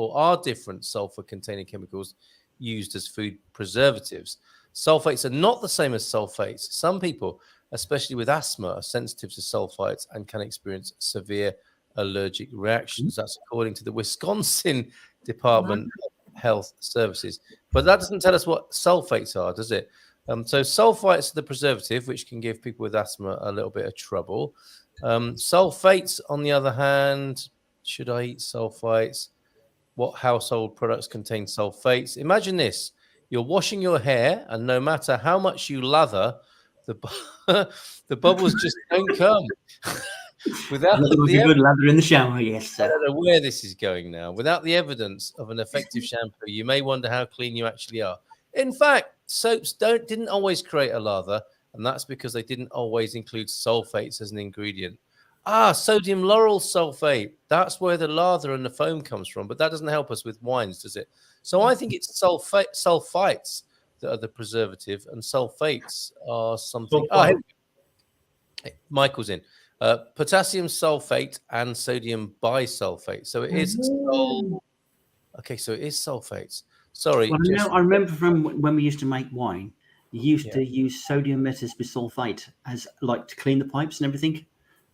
chemicals used as food preservatives. Sulfates are not the same as sulfates. Some people, especially with asthma, are sensitive to sulfites and can experience severe allergic reactions. That's according to the Wisconsin Department of Health Services. But that doesn't tell us what sulfates are, does it? So sulfites are the preservative, which can give people with asthma a little bit of trouble. Sulfates, on the other hand, should I eat sulfites? What household products contain sulfates? Imagine this. You're washing your hair, and no matter how much you lather, the bubbles just don't come. Without a good lather in the shower, yes. I don't know where this is going now. Without the evidence of an effective shampoo, you may wonder how clean you actually are. In fact, soaps didn't always create a lather, and that's because they didn't always include sulfates as an ingredient. Sodium lauryl sulfate. That's where the lather and the foam comes from, but that doesn't help us with wines, does it? So I think it's sulfites that are the preservative, and sulfates are something. Michael's in. Potassium sulfate and sodium bisulfate. So it is. Okay, so it is sulfates. Sorry. Well, I remember from when we used to make wine, you used to use sodium metabisulfite as like to clean the pipes and everything.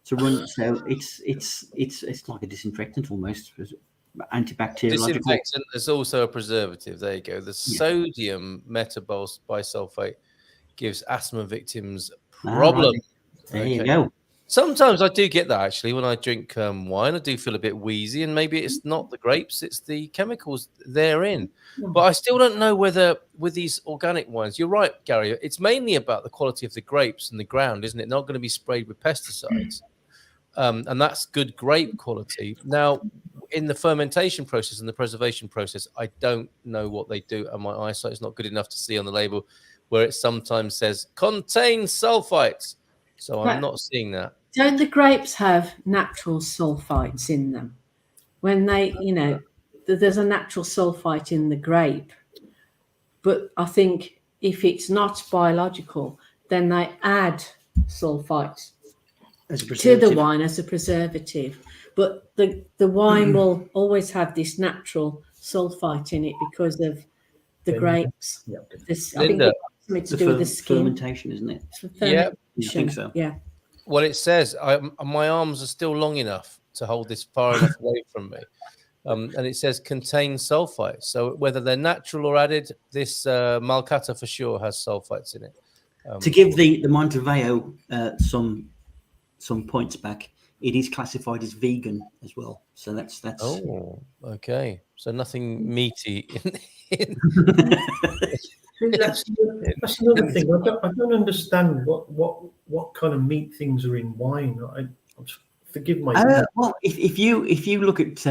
To run, so it's like a disinfectant almost, antibacterial. Disinfectant is also a preservative. There you go. The sodium metabisulfite gives asthma victims problems. There you go. Sometimes I do get that actually when I drink wine. I do feel a bit wheezy, and maybe it's not the grapes, it's the chemicals therein. But I still don't know whether with these organic wines, you're right, Gary, it's mainly about the quality of the grapes and the ground, isn't it? Not going to be sprayed with pesticides. And that's good grape quality. Now, in the fermentation process and the preservation process, I don't know what they do, and my eyesight is not good enough to see on the label where it sometimes says contains sulfites. So I'm not seeing that. Don't the grapes have natural sulfites in them? When they, there's a natural sulfite in the grape. But I think if it's not biological, then they add sulfites to the wine as a preservative. But the wine will always have this natural sulfite in it because of the grapes. I think it's to do with the skin. Fermentation, isn't it? Yeah, I think so. Yeah. Well, it says my arms are still long enough to hold this far enough away from me. And it says contain sulfites. So whether they're natural or added, this Malcata for sure has sulfites in it. To give the Monte Velho some points back, it is classified as vegan as well. So that's. Oh, okay. So nothing meaty in That's another thing. I don't understand what kind of meat things are in wine. Forgive my. Well, if you look at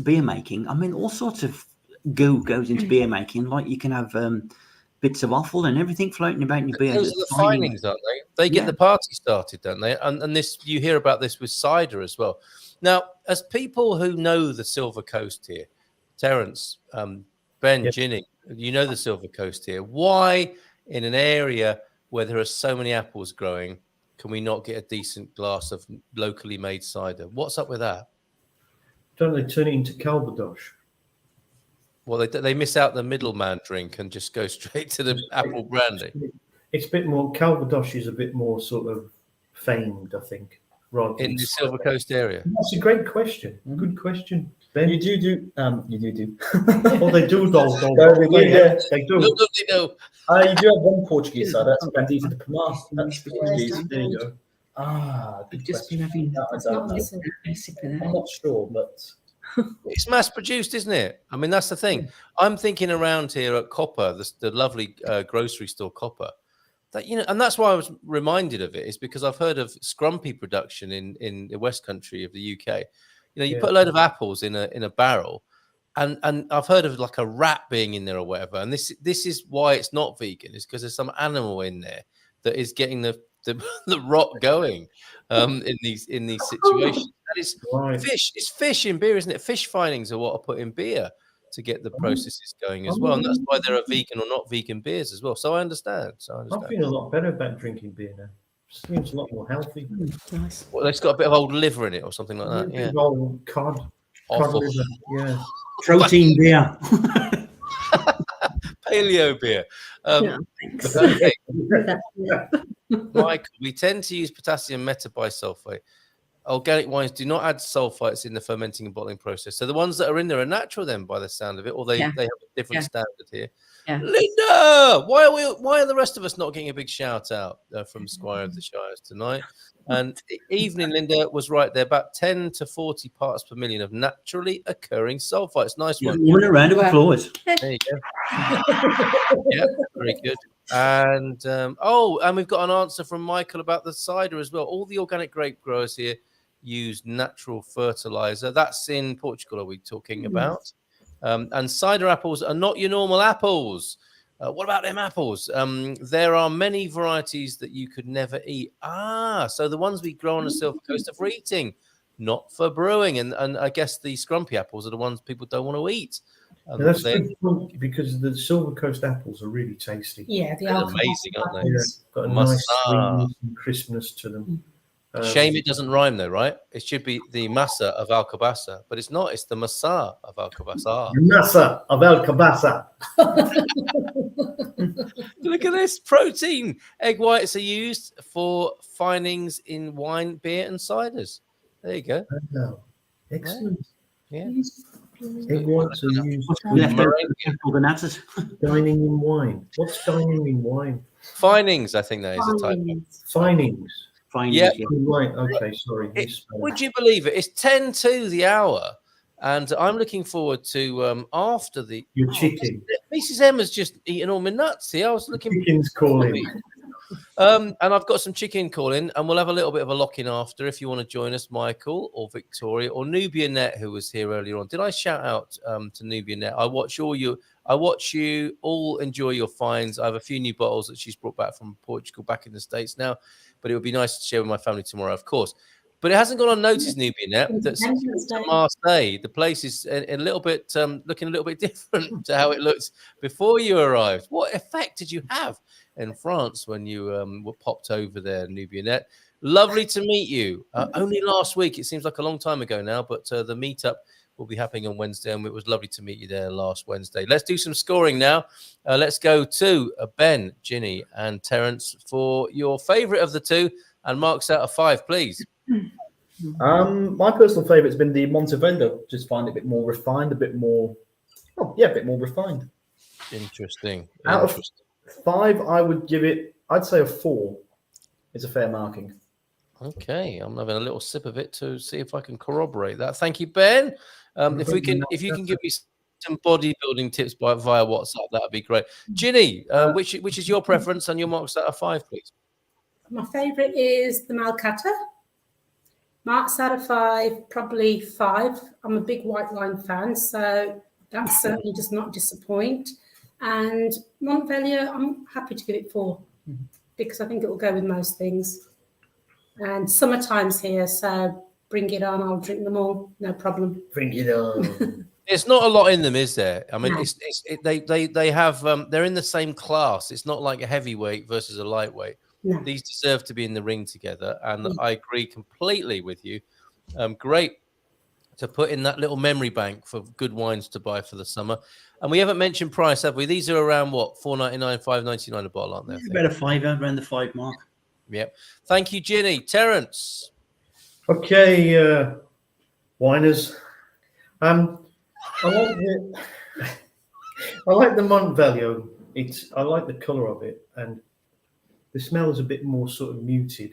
beer making, I mean, all sorts of goo goes into beer making. Like you can have bits of offal and everything floating about in your beer. Those are the findings, aren't they? They get the party started, don't they? And this, you hear about this with cider as well. Now, as people who know the Silver Coast here, Terence, Ben, Ginny, you know the Silver Coast here. Why, in an area where there are so many apples growing, can we not get a decent glass of locally made cider? What's up with that? Don't they turn it into Calvados? Well, they miss out the middleman drink and just go straight to the apple brandy. It's a bit more, Calvados is a bit more sort of famed, I think. Rather In the Silver Coast area? That's a great question. Good question, Ben. You do. Oh, they do, They do. Look, they know. You do have one Portuguese side. That's Bandita de Pomar. That's Portuguese. There you go. Good Just question. been having I'm not sure, but it's mass produced, isn't it? I mean, that's the thing. I'm thinking around here at Copper, the lovely grocery store Copper. That, you know, and that's why I was reminded of it, is because I've heard of scrumpy production in the West Country of the UK. You know, you put a load of apples in a barrel, and I've heard of like a rat being in there or whatever. And this is why it's not vegan, is because there's some animal in there that is getting the rot going in these situations. That is fish. It's fish in beer, isn't it? Fish findings are what I put in beer to get the processes going as well, and that's why there are vegan or not vegan beers as well. So I understand. I feel a lot better about drinking beer now. Seems a lot more healthy. Nice. Well, it's got a bit of old liver in it or something like that. Yeah. Old cod. Awful. Cod liver. Yeah. Protein beer. Paleo beer. Okay. Michael, we tend to use potassium metabisulfate. Organic wines do not add sulfites in the fermenting and bottling process. So the ones that are in there are natural then, by the sound of it, or they have a different standard here. Yeah. Linda, why are the rest of us not getting a big shout out from Squire of the Shires tonight? And evening, Linda was right there, about 10 to 40 parts per million of naturally occurring sulfites. Nice one. Give a round of applause. There you go. Yeah, very good. And and we've got an answer from Michael about the cider as well. All the organic grape growers here use natural fertilizer. That's in Portugal, are we talking about? And cider apples are not your normal apples. What about them apples? There are many varieties that you could never eat. So the ones we grow on the Silver Coast are for eating, not for brewing. And I guess the scrumpy apples are the ones people don't want to eat. And that's good because the Silver Coast apples are really tasty. Yeah, they're amazing, aren't they? Yeah, got a nice sweetness and crispness to them. Shame it doesn't rhyme though, right? It should be the masa of Alcabasa, but it's not. It's the masa of Alcabasa. Masa of Alcabasa. Look at this protein. Egg whites are used for findings in wine, beer, and ciders. There you go. Excellent. Yeah. Egg whites are used dining in wine. What's dining in wine? Findings, I think that is a type. Findings. Yeah. Right. Okay. Sorry. Would you believe it? It's 10 to the hour, and I'm looking forward to after the your chicken. Mrs. Emma's just eating all my nuts here. I was looking. Chicken's calling. And I've got some chicken calling, and we'll have a little bit of a lock-in after. If you want to join us, Michael or Victoria or Nubia Net, who was here earlier on. Did I shout out to Nubia Net? I watch you all enjoy your finds. I have a few new bottles that she's brought back from Portugal, back in the States now. But it would be nice to share with my family tomorrow, of course. But it hasn't gone unnoticed, Nubia Net, that since Marseille, the place is a little bit looking a little bit different to how it looked before you arrived. What effect did you have in France when you were popped over there, Nubia Net? Lovely to meet you. Only last week. It seems like a long time ago now, but the meetup will be happening on Wednesday, and it was lovely to meet you there last Wednesday. Let's do some scoring now. Let's go to Ben, Ginny, and Terence for your favourite of the two, and marks out of 5, please. My personal favourite has been the Monte Velho. Just find it a bit more refined, a bit more refined. Interesting. Out of 5, I would give it, I'd say a 4. It's a fair marking. Okay, I'm having a little sip of it to see if I can corroborate that. Thank you, Ben. If you can give me some bodybuilding tips via WhatsApp, that'd be great. Ginny, which is your preference, and your marks out of 5, please? My favourite is the Malcata. Marks out of 5, probably 5. I'm a big white wine fan, so that certainly does not disappoint. And Monte Velho, I'm happy to give it 4 because I think it will go with most things. And summertime's here, so bring it on. I'll drink them all, no problem. Bring it on. There's not a lot in them, is there? I mean, they have they're in the same class. It's not like a heavyweight versus a lightweight. No. These deserve to be in the ring together, and I agree completely with you. Great to put in that little memory bank for good wines to buy for the summer. And we haven't mentioned price, have we? These are around what, $4.99, $5.99 a bottle, aren't they? I think? About a fiver, around the 5 mark. Yep. Thank you, Ginny. Terence. Okay, winers. I like the Monte Velho. I like the colour of it, and the smell is a bit more sort of muted.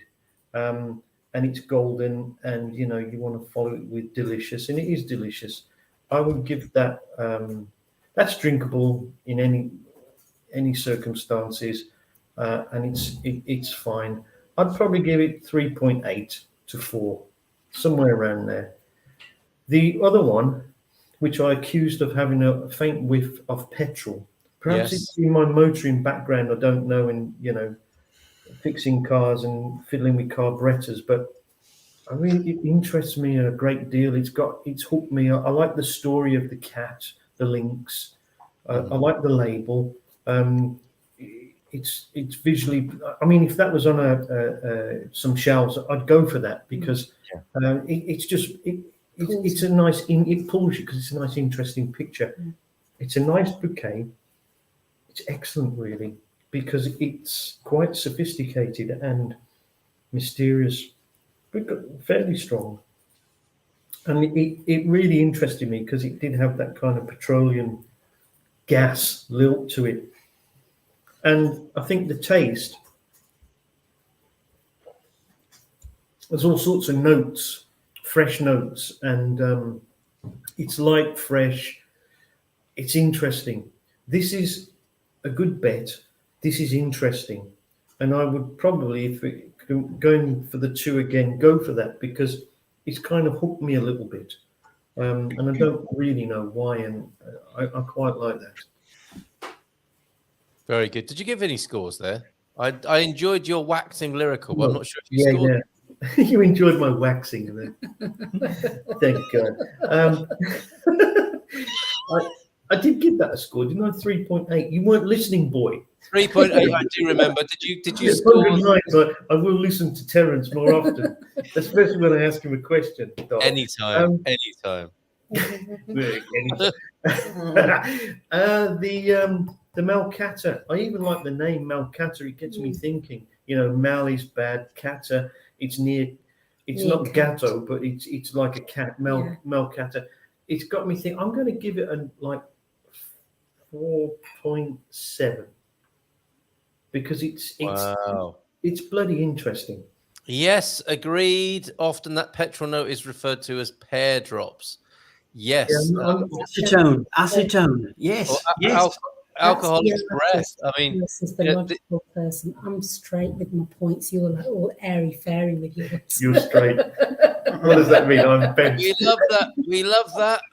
And it's golden, and you want to follow it with delicious, and it is delicious. I would give that. That's drinkable in any circumstances, and it's fine. I'd probably give it 3.8 to 4, somewhere around there. The other one, which I accused of having a faint whiff of petrol, perhaps it's in my motoring background. I don't know, and fixing cars and fiddling with carburetors, but it interests me a great deal. It's hooked me. I like the story of the cat, the lynx. I like the label. It's visually. I mean, if that was on some shelves, I'd go for that because it's a nice. It pulls you because it's a nice, interesting picture. It's a nice bouquet. It's excellent, really, because it's quite sophisticated and mysterious, but fairly strong. And it really interested me because it did have that kind of petroleum gas lilt to it. And I think the taste, there's all sorts of notes, fresh notes, and it's light, fresh. It's interesting. This is a good bet. This is interesting. And I would probably, if going for the 2 again, go for that because it's kind of hooked me a little bit. And I don't really know why, and I quite like that. Very good. Did you give any scores there? I enjoyed your waxing lyrical, but I'm not sure if you scored. Yeah. You enjoyed my waxing there. Thank God. I did give that a score, didn't I? 3.8. You weren't listening, boy. 3.8. I do remember. Did you score? I will listen to Terence more often, especially when I ask him a question. Anytime. The Malcata. I even like the name Malcata. It gets me thinking. Mal is bad. Cata. It's not gatto, but it's like a cat. Malcata. It's got me thinking. I'm going to give it a 4.7 because it's bloody interesting. Yes, agreed. Often that petrol note is referred to as pear drops. Yes. Acetone. Yes. Yes. Alcohol expressed. I mean, this is the logical person. I'm straight with my points. You're like all airy fairy with yours. You're straight. What does that mean? I'm bent. We love that.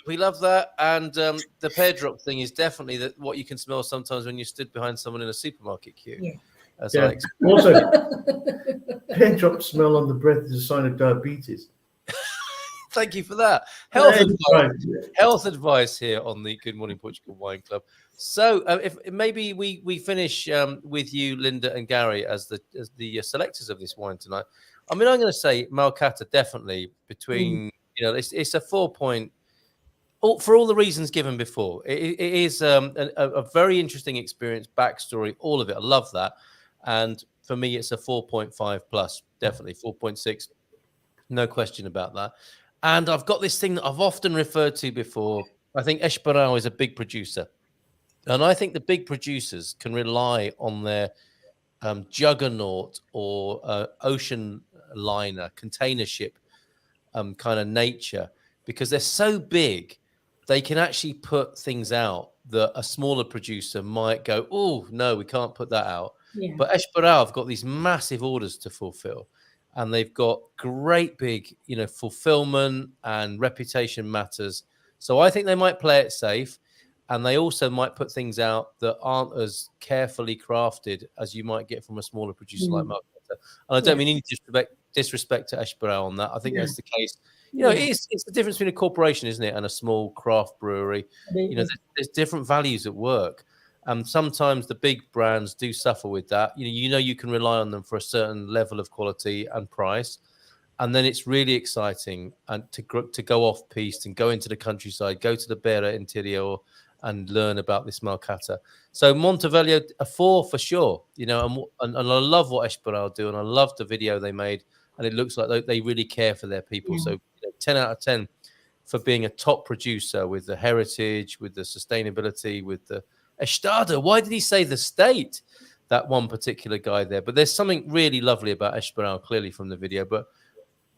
We love that. And the pear drop thing is definitely what you can smell sometimes when you stood behind someone in a supermarket queue. Yeah. Also, pear drop smell on the breath is a sign of diabetes. Thank you for that. Health advice here on the Good Morning Portugal Wine Club. So, if maybe we finish with you, Linda and Gary, as the selectors of this wine tonight. I mean, I'm going to say Malcata definitely between. It's a 4 point. For all the reasons given before, it is a very interesting experience, backstory, all of it. I love that, and for me, it's a 4.5 plus, definitely 4.6, no question about that. And I've got this thing that I've often referred to before. I think Esparão is a big producer. And I think the big producers can rely on their juggernaut or ocean liner, container ship kind of nature, because they're so big, they can actually put things out that a smaller producer might go, oh, no, we can't put that out. Yeah. But Esparão have got these massive orders to fulfill. And they've got great big, fulfillment and reputation matters. So I think they might play it safe. And they also might put things out that aren't as carefully crafted as you might get from a smaller producer like Malcata. And I don't mean any disrespect to Esparão on that. I think that's the case. It's the difference between a corporation, isn't it, and a small craft brewery. There's different values at work. And sometimes the big brands do suffer with that. You know you can rely on them for a certain level of quality and price. And then it's really exciting and to go off piste and go into the countryside, go to the Berra Interior and learn about this Malcata. So Monte Velho, a 4 for sure. And I love what Esperal do, and I love the video they made, and it looks like they really care for their people. So 10 out of 10 for being a top producer with the heritage, with the sustainability, with the Estado. Why did he say the state? That one particular guy there. But there's something really lovely about Esperal, clearly from the video. But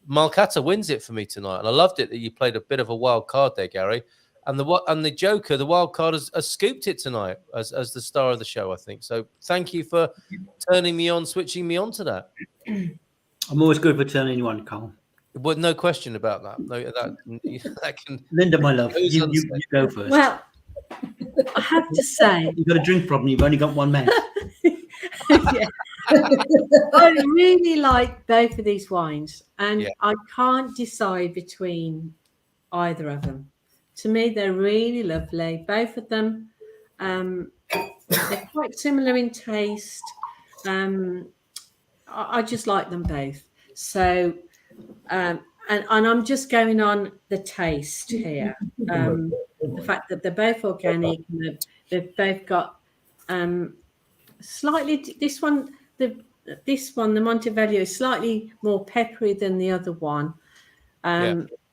Malcata wins it for me tonight, and I loved it that you played a bit of a wild card there, Gary. And the Joker, the wild card, has scooped it tonight as the star of the show, I think. So thank you for turning me on, switching me on to that. I'm always good for turning you on, Carl. Well, no question about that. No, that can. Linda, my love, you go first. Well, I have to say, you've got a drink problem. You've only got one mouth. Yeah. I really like both of these wines, and I can't decide between either of them. To me, they're really lovely. Both of them, they're quite similar in taste. I just like them both. So, and I'm just going on the taste here. The fact that they're both organic, and they've both got slightly. This one, the Monte Velho, is slightly more peppery than the other one.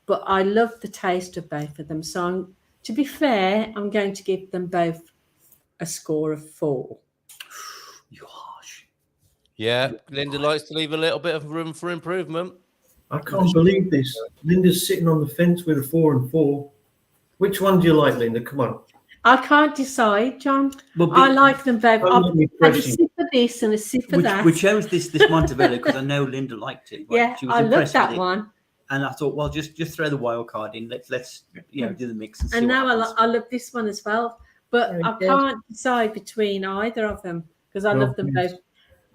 But I love the taste of both of them. So, to be fair, I'm going to give them both a score of 4. You're harsh. Yeah, Linda likes to leave a little bit of room for improvement. I can't believe this. Linda's sitting on the fence with a 4 and 4. Which one do you like, Linda? Come on. I can't decide, John. I like them both. I've had a sip of this and a sip of that. We chose this Monte Velho because I know Linda liked it. Right? Yeah, she was I impressed love that with it. one. And I thought, well, just throw the wild card in. Let's do the mix. And now I love this one as well. But I can't decide between either of them because I love them both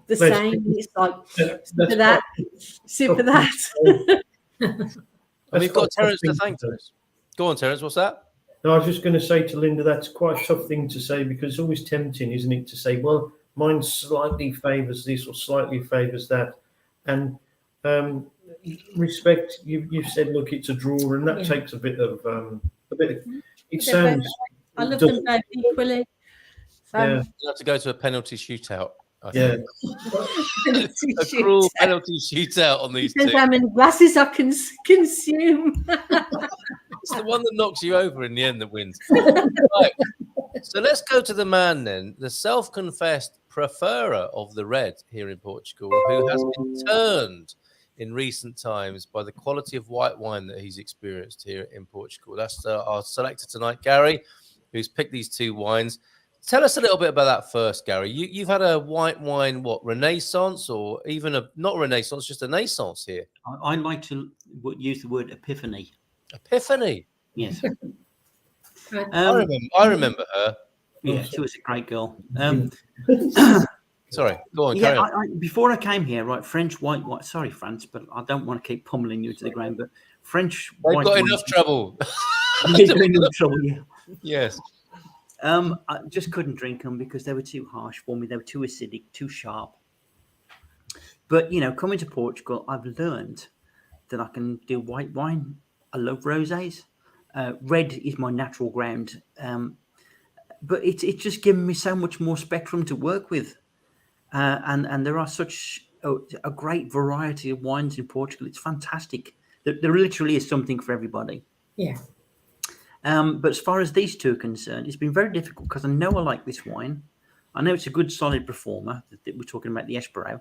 the same. It's like sip of that, sip of that. And we've got Terence to thank for this. Go on, Terence. What's that? No, I was just going to say to Linda, that's quite a tough thing to say because it's always tempting, isn't it, to say, well, mine slightly favours this or slightly favours that. And respect, you've said, look, it's a draw, and that takes a bit of it sounds. I love them both equally. You have to go to a penalty shootout. I think. A cruel penalty shootout on these Depends two. how many glasses I can consume. It's the one that knocks you over in the end that wins. Right. So let's go to the man then, the self-confessed preferrer of the red here in Portugal, who has been turned in recent times by the quality of white wine that he's experienced here in Portugal. That's our selector tonight, Gary, who's picked these two wines. Tell us a little bit about that first, Gary. You've had a white wine, renaissance, or even not renaissance, just a naissance here? I like to use the word epiphany. Epiphany? Yes. I remember her. Yeah, she was a great girl. Sorry, go on, carry on. Before I came here, right, French white wine. Sorry, France, but I don't want to keep pummeling you to the ground. But French They've white got wine. enough trouble. They've got enough trouble, yeah. Yes. I just couldn't drink them because they were too harsh for me. They were too acidic, too sharp. But, coming to Portugal, I've learned that I can do white wine. I love rosés. Red is my natural ground. But it's just given me so much more spectrum to work with. And there are such a great variety of wines in Portugal. It's fantastic. There literally is something for everybody. Yeah. But as far as these two are concerned, it's been very difficult because I know I like this wine. I know it's a good, solid performer. We're talking about the Esperal.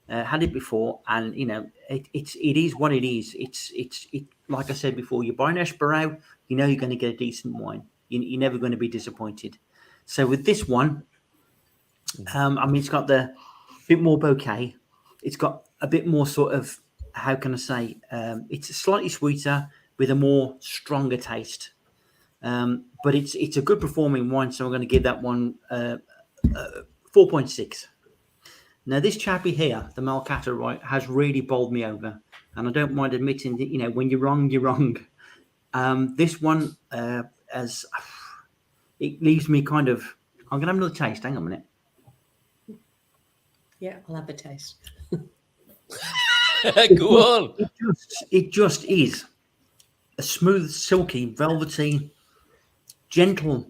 Had it before, and it is what it is. It's like I said before. You buy an Esperal, you're going to get a decent wine. You're never going to be disappointed. So with this one, it's got the bit more bouquet. It's got a bit more sort of, how can I say? It's slightly sweeter with a more stronger taste. But it's a good performing wine, so I'm going to give that one 4.6. Now, this chappie here, the Malcata, right, has really bowled me over, and I don't mind admitting that when you're wrong, you're wrong. This one, it leaves me kind of I'm going to have another taste. Hang on a minute. Yeah, I'll have a taste. Go on. It just is a smooth, silky, velvety, gentle,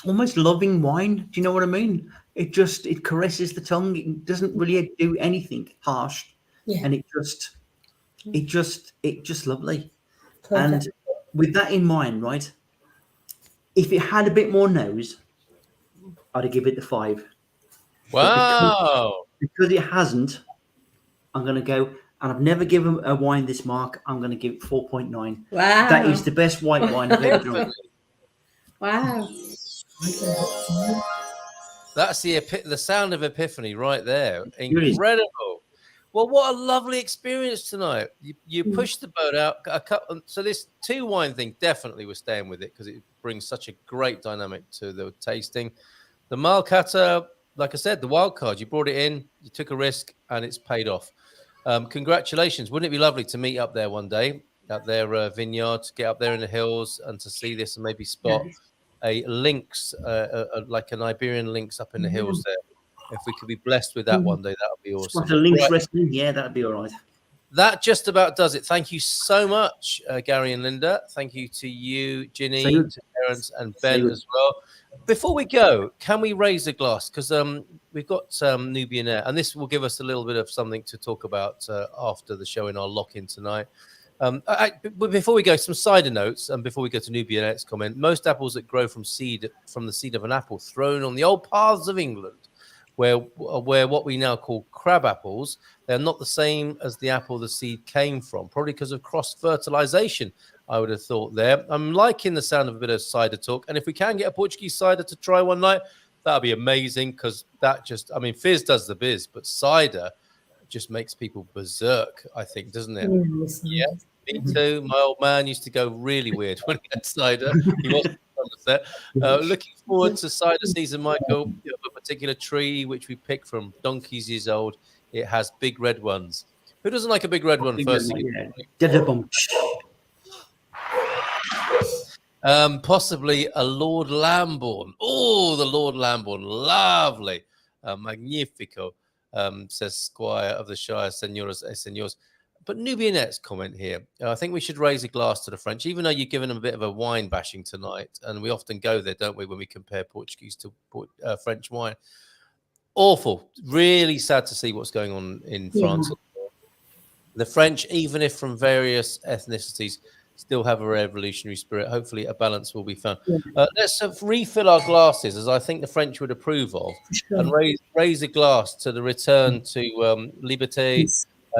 almost loving wine. Do you know what I mean? It caresses the tongue. It doesn't really do anything harsh, and it just lovely. Perfect. And with that in mind, right? If it had a bit more nose, I'd give it the 5. Wow. Because it hasn't, I'm going to go, and I've never given a wine this mark. I'm going to give it 4.9. Wow. That is the best white wine I've ever drunk. Wow. That's the sound of epiphany right there. Incredible. Well, what a lovely experience tonight. You pushed the boat out. So this 2 wine thing, definitely we're staying with it because it brings such a great dynamic to the tasting. The Malcata, like I said, the wild card, you brought it in, you took a risk, and it's paid off. Congratulations. Wouldn't it be lovely to meet up there one day at their vineyard, to get up there in the hills and to see this and maybe spot a lynx, like an Iberian lynx up in the hills there. If we could be blessed with that one day, that would be awesome. Spot a lynx wrestling, yeah, that'd be all right. That just about does it. Thank you so much, Gary and Linda. Thank you to you, Ginny, to Terence and Ben as well. Before we go, can we raise a glass? Because we've got Nubian Air, and this will give us a little bit of something to talk about after the show in our lock-in tonight. But before we go, some cider notes, and before we go to Nubian Air's comment, most apples that grow from the seed of an apple thrown on the old paths of England, where what we now call crab apples, they're not the same as the apple the seed came from, probably because of cross-fertilization, I would have thought there. I'm liking the sound of a bit of cider talk, and if we can get a Portuguese cider to try one night, that'd be amazing, because fizz does the biz, but cider just makes people berserk, I think, doesn't it? Yeah, me too. My old man used to go really weird when he had cider. He wasn't upset. Looking forward to cider season, Michael. You have a particular tree which we picked from donkeys years old. It has big red ones. Who doesn't like a big red one? Firstly, possibly a Lord Lambourne. Oh, the Lord Lambourne, lovely, magnifico. Says Squire of the Shire, Senoras et Senors. But Nubianette's comment here, I think we should raise a glass to the French, even though you've given them a bit of a wine bashing tonight. And we often go there, don't we, when we compare Portuguese to French wine. Awful. Really sad to see what's going on in France. The French, even if from various ethnicities, still have a revolutionary spirit. Hopefully a balance will be found. Let's refill our glasses, as I think the French would approve of, and raise a glass to the return to liberté,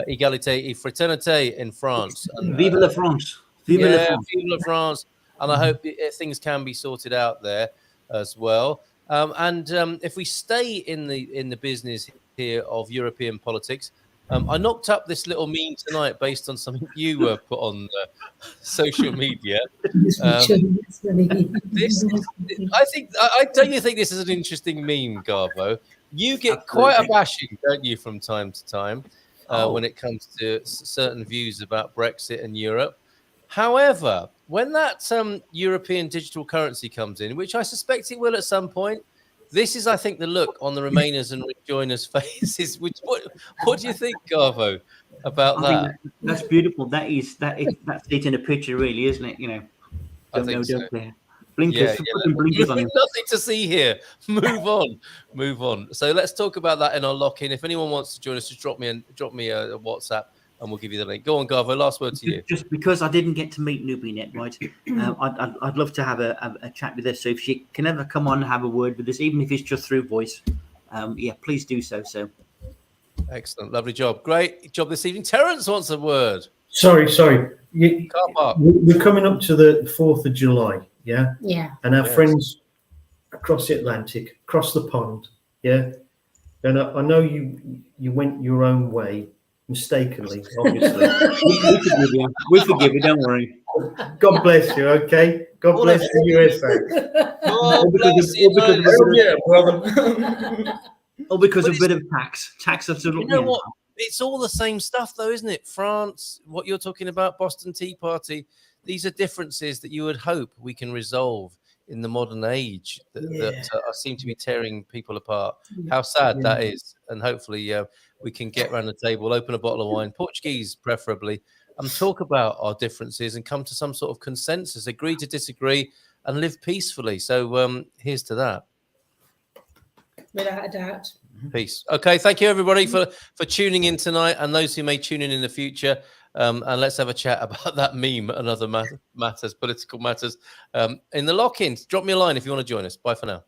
égalité et fraternité in France. And, Vive la France. Vive la France. Vive la France. And I hope things can be sorted out there as well. If we stay in the business here of European politics, I knocked up this little meme tonight based on something you put on social media. Don't you think this is an interesting meme, Garbo? You get quite a bashing, don't you, from time to time when it comes to certain views about Brexit and Europe. However, when that European digital currency comes in, which I suspect it will at some point, this is, I think, the look on the Remainers and Rejoiners' faces. What do you think, Garbo, about that? That's beautiful. That's it in a picture, really, isn't it? You know, I think so. Blinkers, blinkers on him. Nothing to see here. Move on. So let's talk about that in our lock-in. If anyone wants to join us, just drop me a WhatsApp, and we'll give you the link. Go on, Garbo. Last word to you. Just because I didn't get to meet Nubinet, right? I'd love to have a chat with her. So if she can ever come on and have a word with us, even if it's just through voice, please do so. Excellent, lovely job, great job this evening. Terence wants a word. Sorry. We're coming up to the 4th of July, yeah. Yeah. And our friends across the Atlantic, across the pond, yeah. And I know you went your own way. Mistakenly, obviously. we forgive you, don't worry. God bless you, okay? God bless the USA. God bless you, brother. Because of a bit of tax. You know what? It's all the same stuff, though, isn't it? France, what you're talking about, Boston Tea Party, these are differences that you would hope we can resolve in the modern age that seem to be tearing people apart. Yeah. How sad Yeah. that is. And hopefully we can get around the table, open a bottle of wine, Portuguese preferably, and talk about our differences and come to some sort of consensus, agree to disagree, and live peacefully. So here's to that. Without a doubt. Peace. Okay, thank you everybody for tuning in tonight, and those who may tune in the future. And let's have a chat about that meme and other matters, political matters, in the lock-ins. Drop me a line if you want to join us. Bye for now.